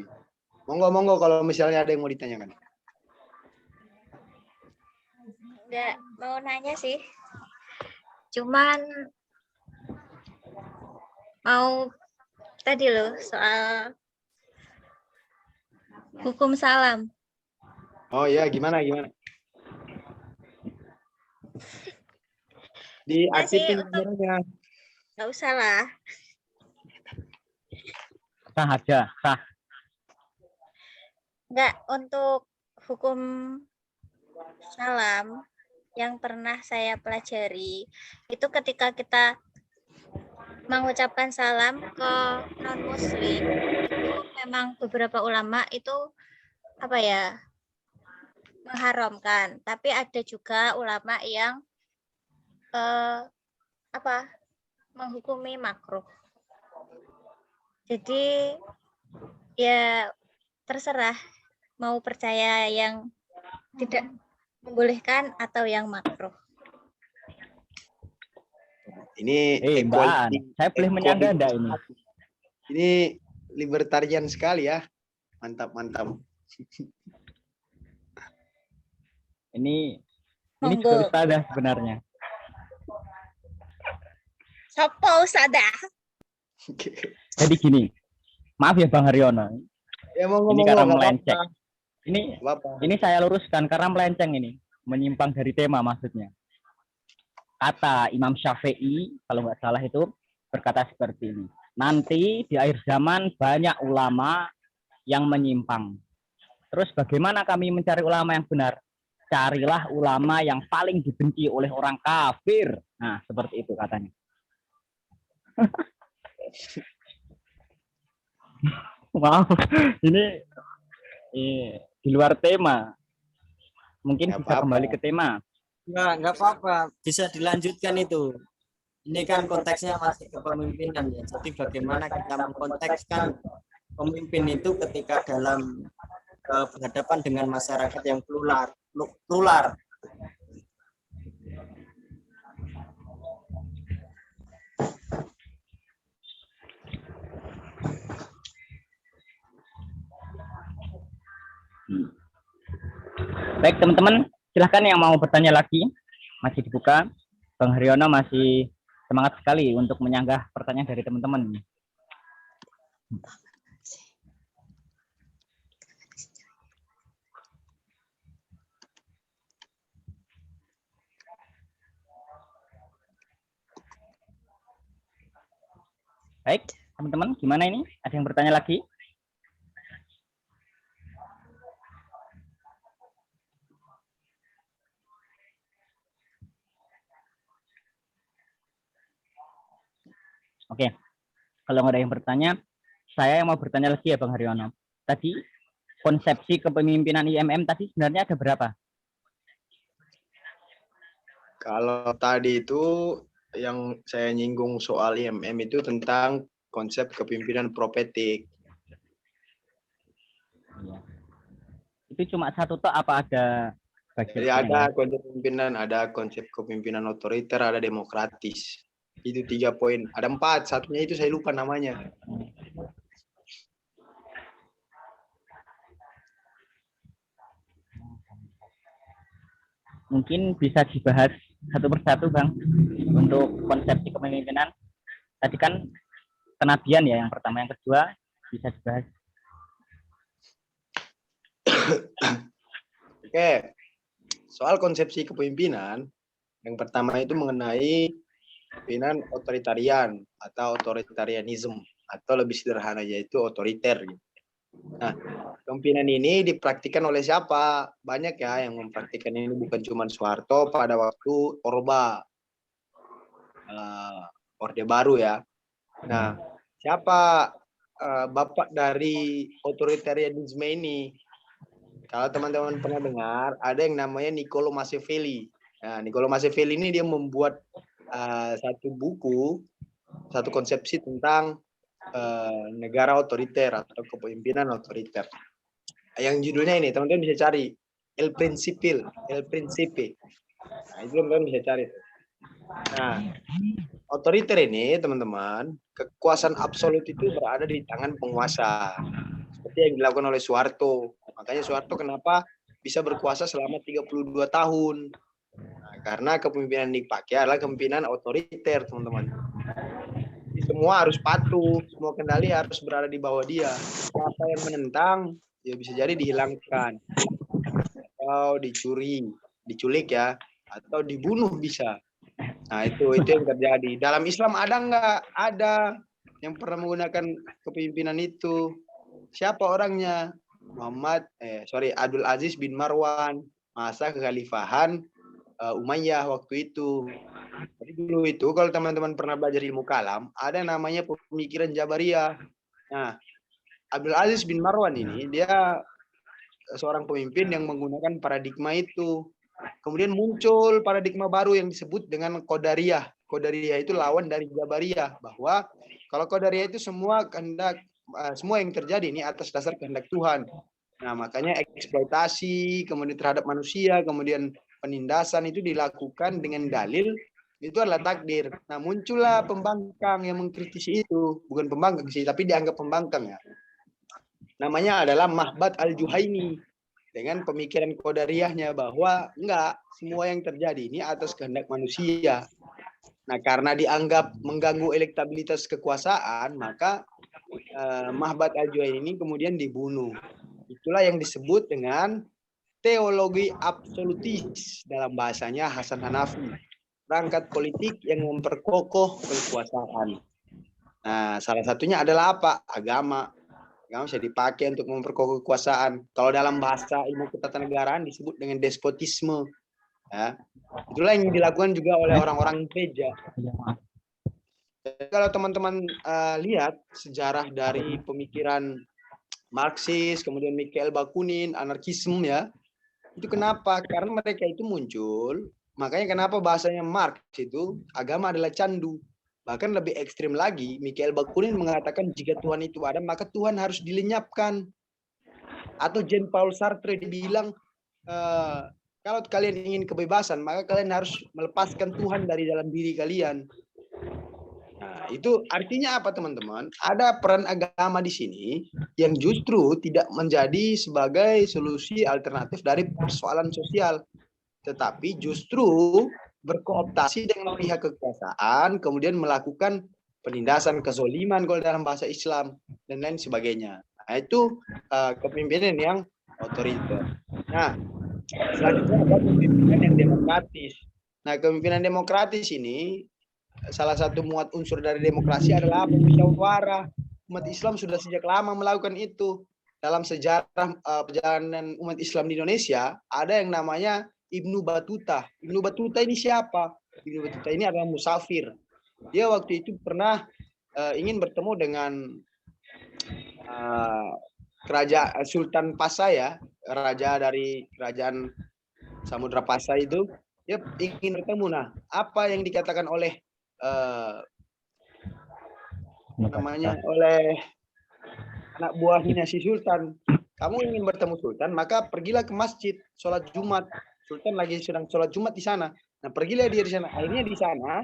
Monggo kalau misalnya ada yang mau ditanyakan. Nggak mau nanya sih. Cuman mau tadi loh soal hukum salam. Oh iya, gimana? Diaktifin kameranya. Nggak usah lah. Sah aja, sah. Nggak, untuk hukum salam yang pernah saya pelajari itu ketika kita mengucapkan salam ke non muslim itu memang beberapa ulama itu mengharamkan, tapi ada juga ulama yang menghukumi makruh. Jadi ya terserah mau percaya yang tidak membolehkan atau yang makruh. Ini Mbak, saya boleh menyangga enggak ini? Ini libertarian sekali ya. Mantap, mantap. Ini juga Monggo. ustadzah sebenarnya. Sopo Ustadzah? Jadi gini, maaf ya Bang Haryono. Ya monggo, Ini monggo, karena nggak melenceng. apa-apa. Ini Nggak apa. ini saya luruskan karena melenceng ini, menyimpang dari tema maksudnya. Kata Imam Syafi'i kalau nggak salah itu berkata seperti ini. Nanti di akhir zaman banyak ulama yang menyimpang. Terus bagaimana kami mencari ulama yang benar? Carilah ulama yang paling dibenci oleh orang kafir. Nah, seperti itu katanya. Wow, ini di luar tema. Mungkin Nggak bisa apa-apa. kembali ke tema. Nggak apa-apa, bisa dilanjutkan itu. Ini kan konteksnya masih kepemimpinan ya. Jadi bagaimana kita mengkontekskan pemimpin itu ketika dalam berhadapan dengan masyarakat yang plural. Baik teman-teman, silahkan yang mau bertanya lagi. Masih dibuka. Bang Haryono masih semangat sekali untuk menyanggah pertanyaan dari teman-teman. Baik, teman-teman, gimana ini? Ada yang bertanya lagi? Oke, kalau nggak ada yang bertanya, saya yang mau bertanya lagi ya Bang Haryono. Tadi konsepsi kepemimpinan IMM tadi sebenarnya ada berapa? Kalau tadi itu yang saya nyinggung soal IMM itu tentang konsep kepemimpinan profetik. Iya. Itu cuma satu toh apa ada Jadi ada konsep kepemimpinan, ada konsep kepemimpinan otoriter, ada demokratis. Itu 3 poin. Ada 4, satunya itu saya lupa namanya. Mungkin bisa dibahas satu persatu Bang untuk konsepsi kepemimpinan. Tadi kan kenabian ya yang pertama, yang kedua bisa dibahas. Oke, soal konsepsi kepemimpinan, yang pertama itu mengenai kepemimpinan otoritarian atau otoritarianism, atau lebih sederhana yaitu otoriter. Nah, kepemimpinan ini dipraktikkan oleh siapa? Banyak ya yang mempraktikkan ini, bukan cuma Soeharto pada waktu Orba, Orde Baru ya. Nah, siapa bapak dari otoritarianisme ini? Kalau teman-teman pernah dengar, ada yang namanya Niccolo Machiavelli. Nah, Niccolo Machiavelli ini dia membuat satu buku, satu konsepsi tentang negara otoriter atau kepemimpinan otoriter. Yang judulnya ini, teman-teman bisa cari, El Principe. Nah, itu teman-teman bisa cari. Nah, otoriter ini, teman-teman, kekuasaan absolut itu berada di tangan penguasa. Seperti yang dilakukan oleh Soeharto. Makanya Soeharto kenapa bisa berkuasa selama 32 tahun? Nah, karena kepemimpinan yang dipakai adalah kepemimpinan otoriter, teman-teman. Semua harus patuh, semua kendali harus berada di bawah dia. Siapa yang menentang, ya bisa jadi dihilangkan, atau diculik ya, atau dibunuh bisa. Nah, itu yang terjadi. Dalam Islam ada nggak? Ada yang pernah menggunakan kepemimpinan itu. Siapa orangnya? Abdul Aziz bin Marwan, masa kekhalifahan Umayyah waktu itu. Jadi dulu itu kalau teman-teman pernah belajar ilmu kalam, ada namanya pemikiran Jabariyah. Nah, Abdul Aziz bin Marwan ini dia seorang pemimpin yang menggunakan paradigma itu. Kemudian muncul paradigma baru yang disebut dengan Qadariyah. Qadariyah itu lawan dari Jabariyah, bahwa kalau Qadariyah itu semua yang terjadi ini atas dasar kehendak Tuhan. Nah, makanya eksploitasi kemudian terhadap manusia, kemudian penindasan itu dilakukan dengan dalil itu adalah takdir. Nah, muncullah pembangkang yang mengkritisi itu, bukan pembangkang sih, tapi dianggap pembangkang ya. Namanya adalah Mahbat Al-Juhaini dengan pemikiran qadariyahnya bahwa enggak, semua yang terjadi ini atas kehendak manusia. Nah, karena dianggap mengganggu elektabilitas kekuasaan, maka Mahbat Al-Juhaini ini kemudian dibunuh. Itulah yang disebut dengan teologi absolutis, dalam bahasanya Hasan Hanafi. Perangkat politik yang memperkokoh kekuasaan. Nah, salah satunya adalah apa? Agama. Agama bisa dipakai untuk memperkokoh kekuasaan. Kalau dalam bahasa ilmu ketatanegaraan disebut dengan despotisme. Ya. Itulah yang dilakukan juga oleh orang-orang gereja. Kalau teman-teman lihat sejarah dari pemikiran Marxis, kemudian Mikhail Bakunin, anarkisme ya, itu kenapa? Karena mereka itu muncul. Makanya kenapa bahasanya Marx itu agama adalah candu. Bahkan lebih ekstrim lagi, Mikhail Bakunin mengatakan jika Tuhan itu ada, maka Tuhan harus dilenyapkan. Atau Jean-Paul Sartre dibilang, kalau kalian ingin kebebasan, maka kalian harus melepaskan Tuhan dari dalam diri kalian. Nah, itu artinya apa teman-teman? Ada peran agama di sini yang justru tidak menjadi sebagai solusi alternatif dari persoalan sosial, tetapi justru berkooptasi dengan pihak kekuasaan, kemudian melakukan penindasan, kezoliman kalau dalam bahasa Islam dan lain sebagainya. Nah, itu kepemimpinan yang otoriter. Nah, selanjutnya ada kepemimpinan yang demokratis. Nah, kepemimpinan demokratis ini salah satu muat unsur dari demokrasi adalah musyawarah. Umat Islam sudah sejak lama melakukan itu. Dalam sejarah perjalanan umat Islam di Indonesia, ada yang namanya Ibnu Batuta. Ibnu Batuta ini siapa? Ibnu Batuta ini adalah musafir. Dia waktu itu pernah ingin bertemu dengan kerajaan Sultan Pasai ya, raja dari kerajaan Samudra Pasai itu. Dia ingin bertemu. Nah, apa yang dikatakan oleh oleh anak buahnya si Sultan, kamu ingin bertemu Sultan, maka pergilah ke masjid, sholat Jumat. Sultan lagi sedang sholat Jumat di sana. Nah, pergilah dia di sana. Akhirnya di sana,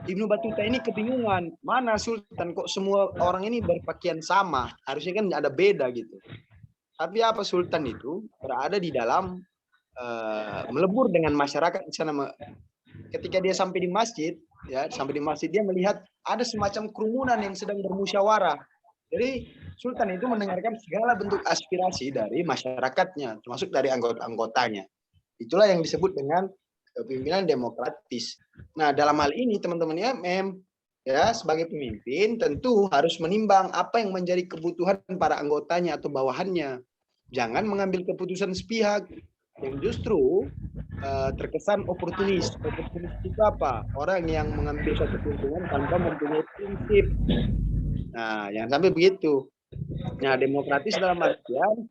Ibnu Batuta ini kebingungan. Mana Sultan, kok semua orang ini berpakaian sama? Harusnya kan ada beda gitu. Tapi apa, Sultan itu berada di dalam, melebur dengan masyarakat di sana. Ketika dia sampai di masjid, ya, dia melihat ada semacam kerumunan yang sedang bermusyawarah. Jadi Sultan itu mendengarkan segala bentuk aspirasi dari masyarakatnya, termasuk dari anggota-anggotanya. Itulah yang disebut dengan kepemimpinan demokratis. Nah, dalam hal ini teman-teman ya, sebagai pemimpin tentu harus menimbang apa yang menjadi kebutuhan para anggotanya atau bawahannya. Jangan mengambil keputusan sepihak yang justru terkesan oportunis. Oportunis itu apa? Orang yang mengambil suatu keuntungan tanpa mempunyai prinsip. Nah, yang sampai begitu. Nah, demokratis dalam artian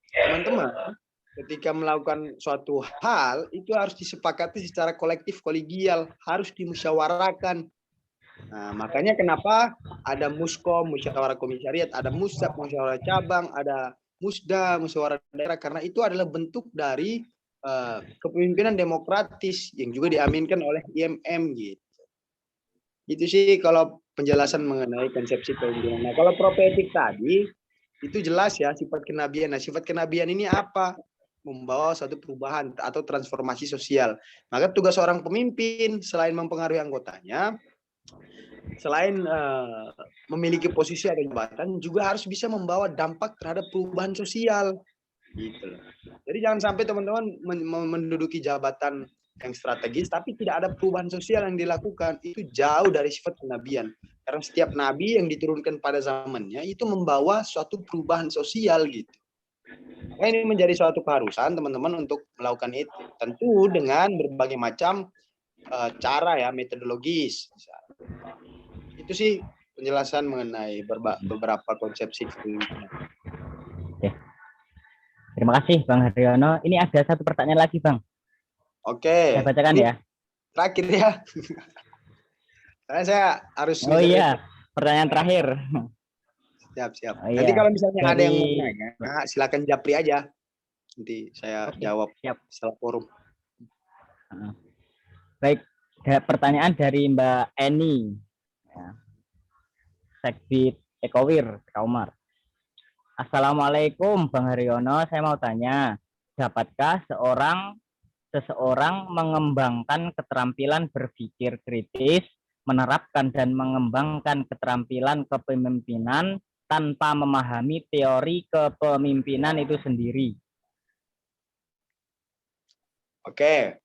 teman-teman ketika melakukan suatu hal itu harus disepakati secara kolektif kolegial, harus dimusyawarahkan. Nah, makanya kenapa ada Muskom, musyawarah komisariat, ada Musab, musyawarah cabang, ada Musda, musyawarah daerah, karena itu adalah bentuk dari kepemimpinan demokratis yang juga diaminkan oleh IMM gitu. Itu sih kalau penjelasan mengenai konsepsi kepemimpinan. Nah, kalau profetik tadi itu jelas ya sifat kenabian. Nah, sifat kenabian ini apa? Membawa suatu perubahan atau transformasi sosial. Maka tugas seorang pemimpin selain mempengaruhi anggotanya, selain memiliki posisi atau jabatan, juga harus bisa membawa dampak terhadap perubahan sosial. Gitu. Jadi jangan sampai teman-teman menduduki jabatan yang strategis tapi tidak ada perubahan sosial yang dilakukan. Itu jauh dari sifat kenabian. Karena setiap nabi yang diturunkan pada zamannya itu membawa suatu perubahan sosial gitu. Nah, ini menjadi suatu keharusan teman-teman untuk melakukan itu. Tentu dengan berbagai macam cara ya, metodologis. Itu sih penjelasan mengenai beberapa konsepsi kepemimpinan. Terima kasih Bang Haryono. Ini ada satu pertanyaan lagi Bang. Oke. Saya bacakan ya. Terakhir ya. Karena saya harus. Oh iya, pertanyaan terakhir. Siap. Oh, iya. Nanti kalau misalnya ada yang mau nanya, silakan japri aja. Nanti saya jawab siap. setelah forum. Baik, Ada pertanyaan dari Mbak Eni, ya. Sekbid Ekowir, Kaumar. Assalamualaikum Bang Haryono, saya mau tanya, dapatkah seseorang mengembangkan keterampilan berpikir kritis, menerapkan dan mengembangkan keterampilan kepemimpinan tanpa memahami teori kepemimpinan itu sendiri? Oke.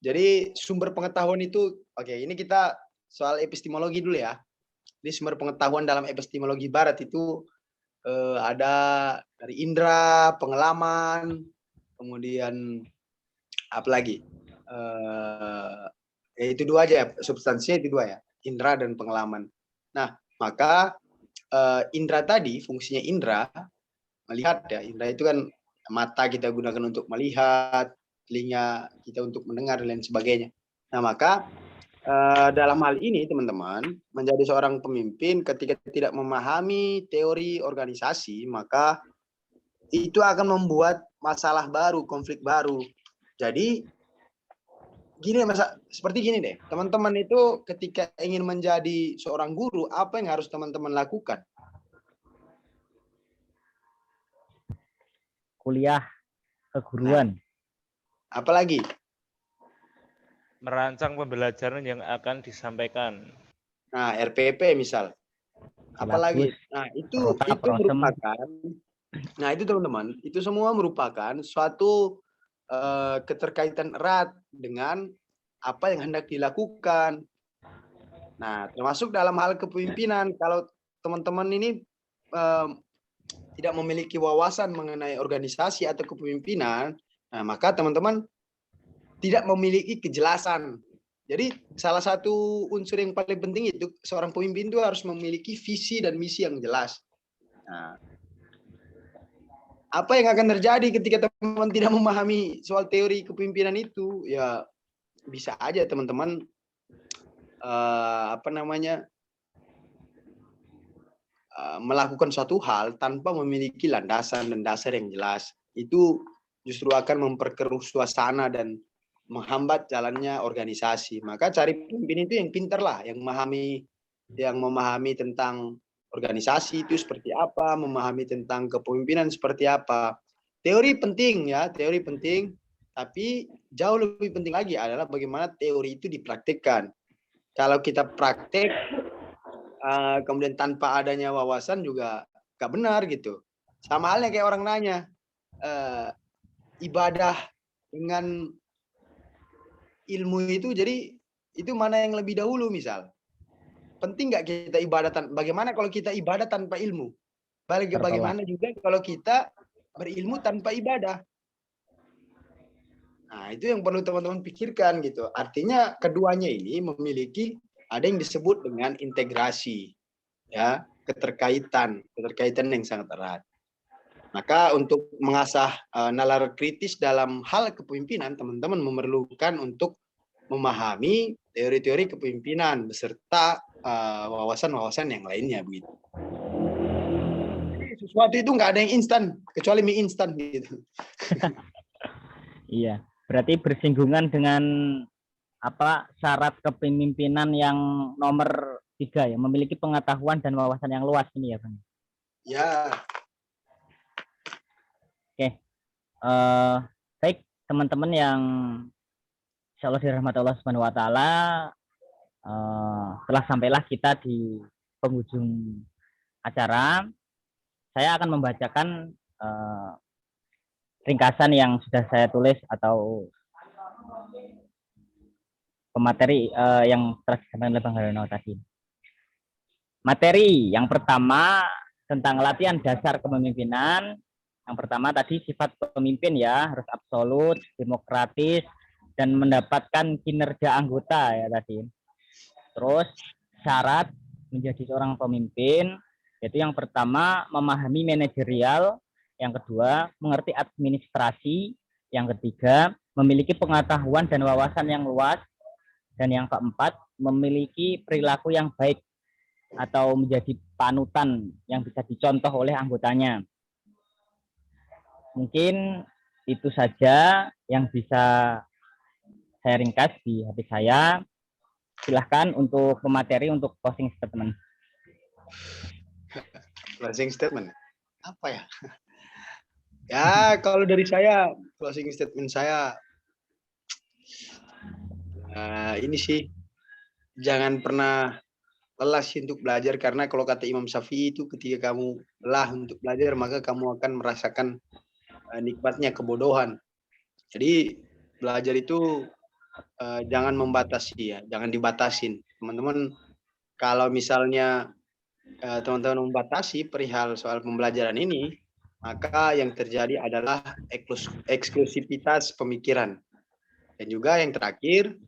Jadi sumber pengetahuan itu, oke, ini kita soal epistemologi dulu ya. Ini sumber pengetahuan dalam epistemologi barat itu ada dari indera, pengalaman, kemudian apa lagi? Ya itu dua aja ya, substansinya itu dua ya, indera dan pengalaman. Nah, maka indera tadi, fungsinya indera, melihat ya, indera itu kan mata kita gunakan untuk melihat, telinga kita untuk mendengar, dan lain sebagainya. Nah, maka dalam hal ini teman-teman, menjadi seorang pemimpin ketika tidak memahami teori organisasi, maka itu akan membuat masalah baru, konflik baru. Jadi gini, seperti gini deh, teman-teman itu ketika ingin menjadi seorang guru, apa yang harus teman-teman lakukan? Kuliah keguruan. Apalagi? Merancang pembelajaran yang akan disampaikan. Nah, RPP misal. Apalagi? Nah, itu merupakan, nah itu teman-teman, itu semua merupakan suatu keterkaitan erat dengan apa yang hendak dilakukan. Nah, termasuk dalam hal kepemimpinan. Kalau teman-teman ini tidak memiliki wawasan mengenai organisasi atau kepemimpinan, nah maka teman-teman tidak memiliki kejelasan. Jadi salah satu unsur yang paling penting itu seorang pemimpin itu harus memiliki visi dan misi yang jelas. Nah, apa yang akan terjadi ketika teman-teman tidak memahami soal teori kepemimpinan itu? Ya bisa aja teman-teman melakukan suatu hal tanpa memiliki landasan dan dasar yang jelas. Itu justru akan memperkeruh suasana dan menghambat jalannya organisasi. Maka cari pemimpin itu yang pintar lah, yang memahami tentang organisasi itu seperti apa, memahami tentang kepemimpinan seperti apa. Teori penting ya, teori penting, tapi jauh lebih penting lagi adalah bagaimana teori itu dipraktikkan. Kalau kita praktek kemudian tanpa adanya wawasan juga gak benar gitu. Sama halnya kayak orang nanya, ibadah dengan ilmu itu, jadi itu mana yang lebih dahulu misal? Penting nggak kita ibadah? Bagaimana kalau kita ibadah tanpa ilmu? Bagaimana juga kalau kita berilmu tanpa ibadah? Nah, itu yang perlu teman-teman pikirkan gitu. Artinya keduanya ini memiliki ada yang disebut dengan integrasi, ya, keterkaitan yang sangat erat. Maka untuk mengasah nalar kritis dalam hal kepemimpinan, teman-teman memerlukan untuk memahami teori-teori kepemimpinan beserta wawasan-wawasan yang lainnya begitu. Jadi sesuatu itu nggak ada yang instan kecuali mie instan gitu. Iya, berarti bersinggungan dengan syarat kepemimpinan yang nomor 3 ya, memiliki pengetahuan dan wawasan yang luas ini ya, Bang. Ya. Oke, baik teman-teman yang insya Allah dirahmati Allah Subhanahu Wa Taala, telah sampailah kita di penghujung acara. Saya akan membacakan ringkasan yang sudah saya tulis atau pemateri yang telah disampaikan oleh Bang Haryono tadi. Materi yang pertama tentang latihan dasar kepemimpinan. Yang pertama tadi sifat pemimpin ya, harus absolut, demokratis, dan mendapatkan kinerja anggota ya tadi. Terus syarat menjadi seorang pemimpin, yaitu yang pertama memahami manajerial, yang kedua mengerti administrasi, yang ketiga memiliki pengetahuan dan wawasan yang luas, dan yang keempat memiliki perilaku yang baik atau menjadi panutan yang bisa dicontoh oleh anggotanya. Mungkin itu saja yang bisa saya ringkas di hati saya. Silahkan untuk pemateri untuk closing statement. Closing statement. Apa ya? Ya, kalau dari saya, closing statement saya, ini sih, jangan pernah lelah sih untuk belajar, karena kalau kata Imam Syafi'i itu ketika kamu lelah untuk belajar, maka kamu akan merasakan nikmatnya kebodohan. Jadi belajar itu jangan membatasi ya, jangan dibatasin. Teman-teman, kalau misalnya teman-teman membatasi perihal soal pembelajaran ini, maka yang terjadi adalah eksklusivitas pemikiran. Dan juga yang terakhir,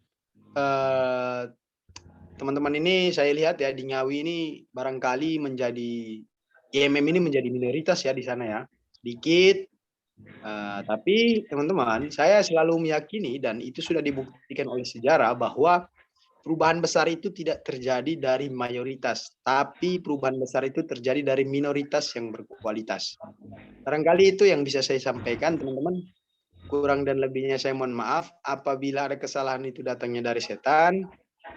teman-teman ini saya lihat ya, di Ngawi ini barangkali menjadi IMM ini menjadi minoritas ya di sana ya, sedikit. Tapi teman-teman, saya selalu meyakini dan itu sudah dibuktikan oleh sejarah bahwa perubahan besar itu tidak terjadi dari mayoritas, tapi perubahan besar itu terjadi dari minoritas yang berkualitas. Barangkali itu yang bisa saya sampaikan, teman-teman. Kurang dan lebihnya saya mohon maaf. Apabila ada kesalahan itu datangnya dari setan,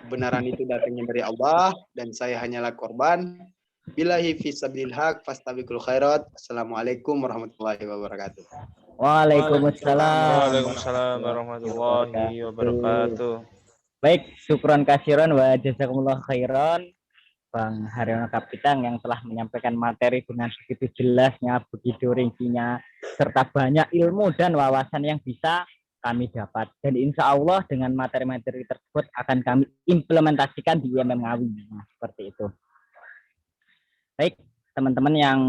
kebenaran itu datangnya dari Allah, dan saya hanyalah korban. Billahi fisabilil haq fastabiqul khairat. Assalamualaikum warahmatullahi wabarakatuh. Waalaikumsalam. Waalaikumsalam warahmatullahi wabarakatuh. Baik, syukron kasiron wa jazakumullah khairan Bang Haryono Kapitang yang telah menyampaikan materi dengan begitu jelasnya, begitu rincinya, serta banyak ilmu dan wawasan yang bisa kami dapat. Dan insya Allah dengan materi-materi tersebut akan kami implementasikan di IMM Ngawi. Nah, seperti itu. Baik, teman-teman yang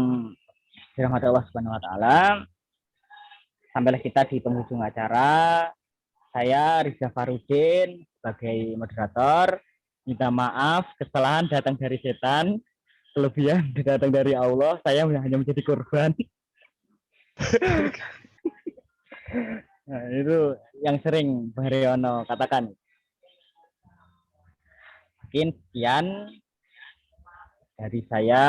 dirahmati Allah Subhanahu wa taala, sampailah kita di penghujung acara. Saya Riza Farudin sebagai moderator. Minta maaf, kesalahan datang dari setan, kelebihan datang dari Allah. Saya hanya menjadi korban. Nah, itu yang sering Bang Haryono katakan. Mungkin sekian dari saya.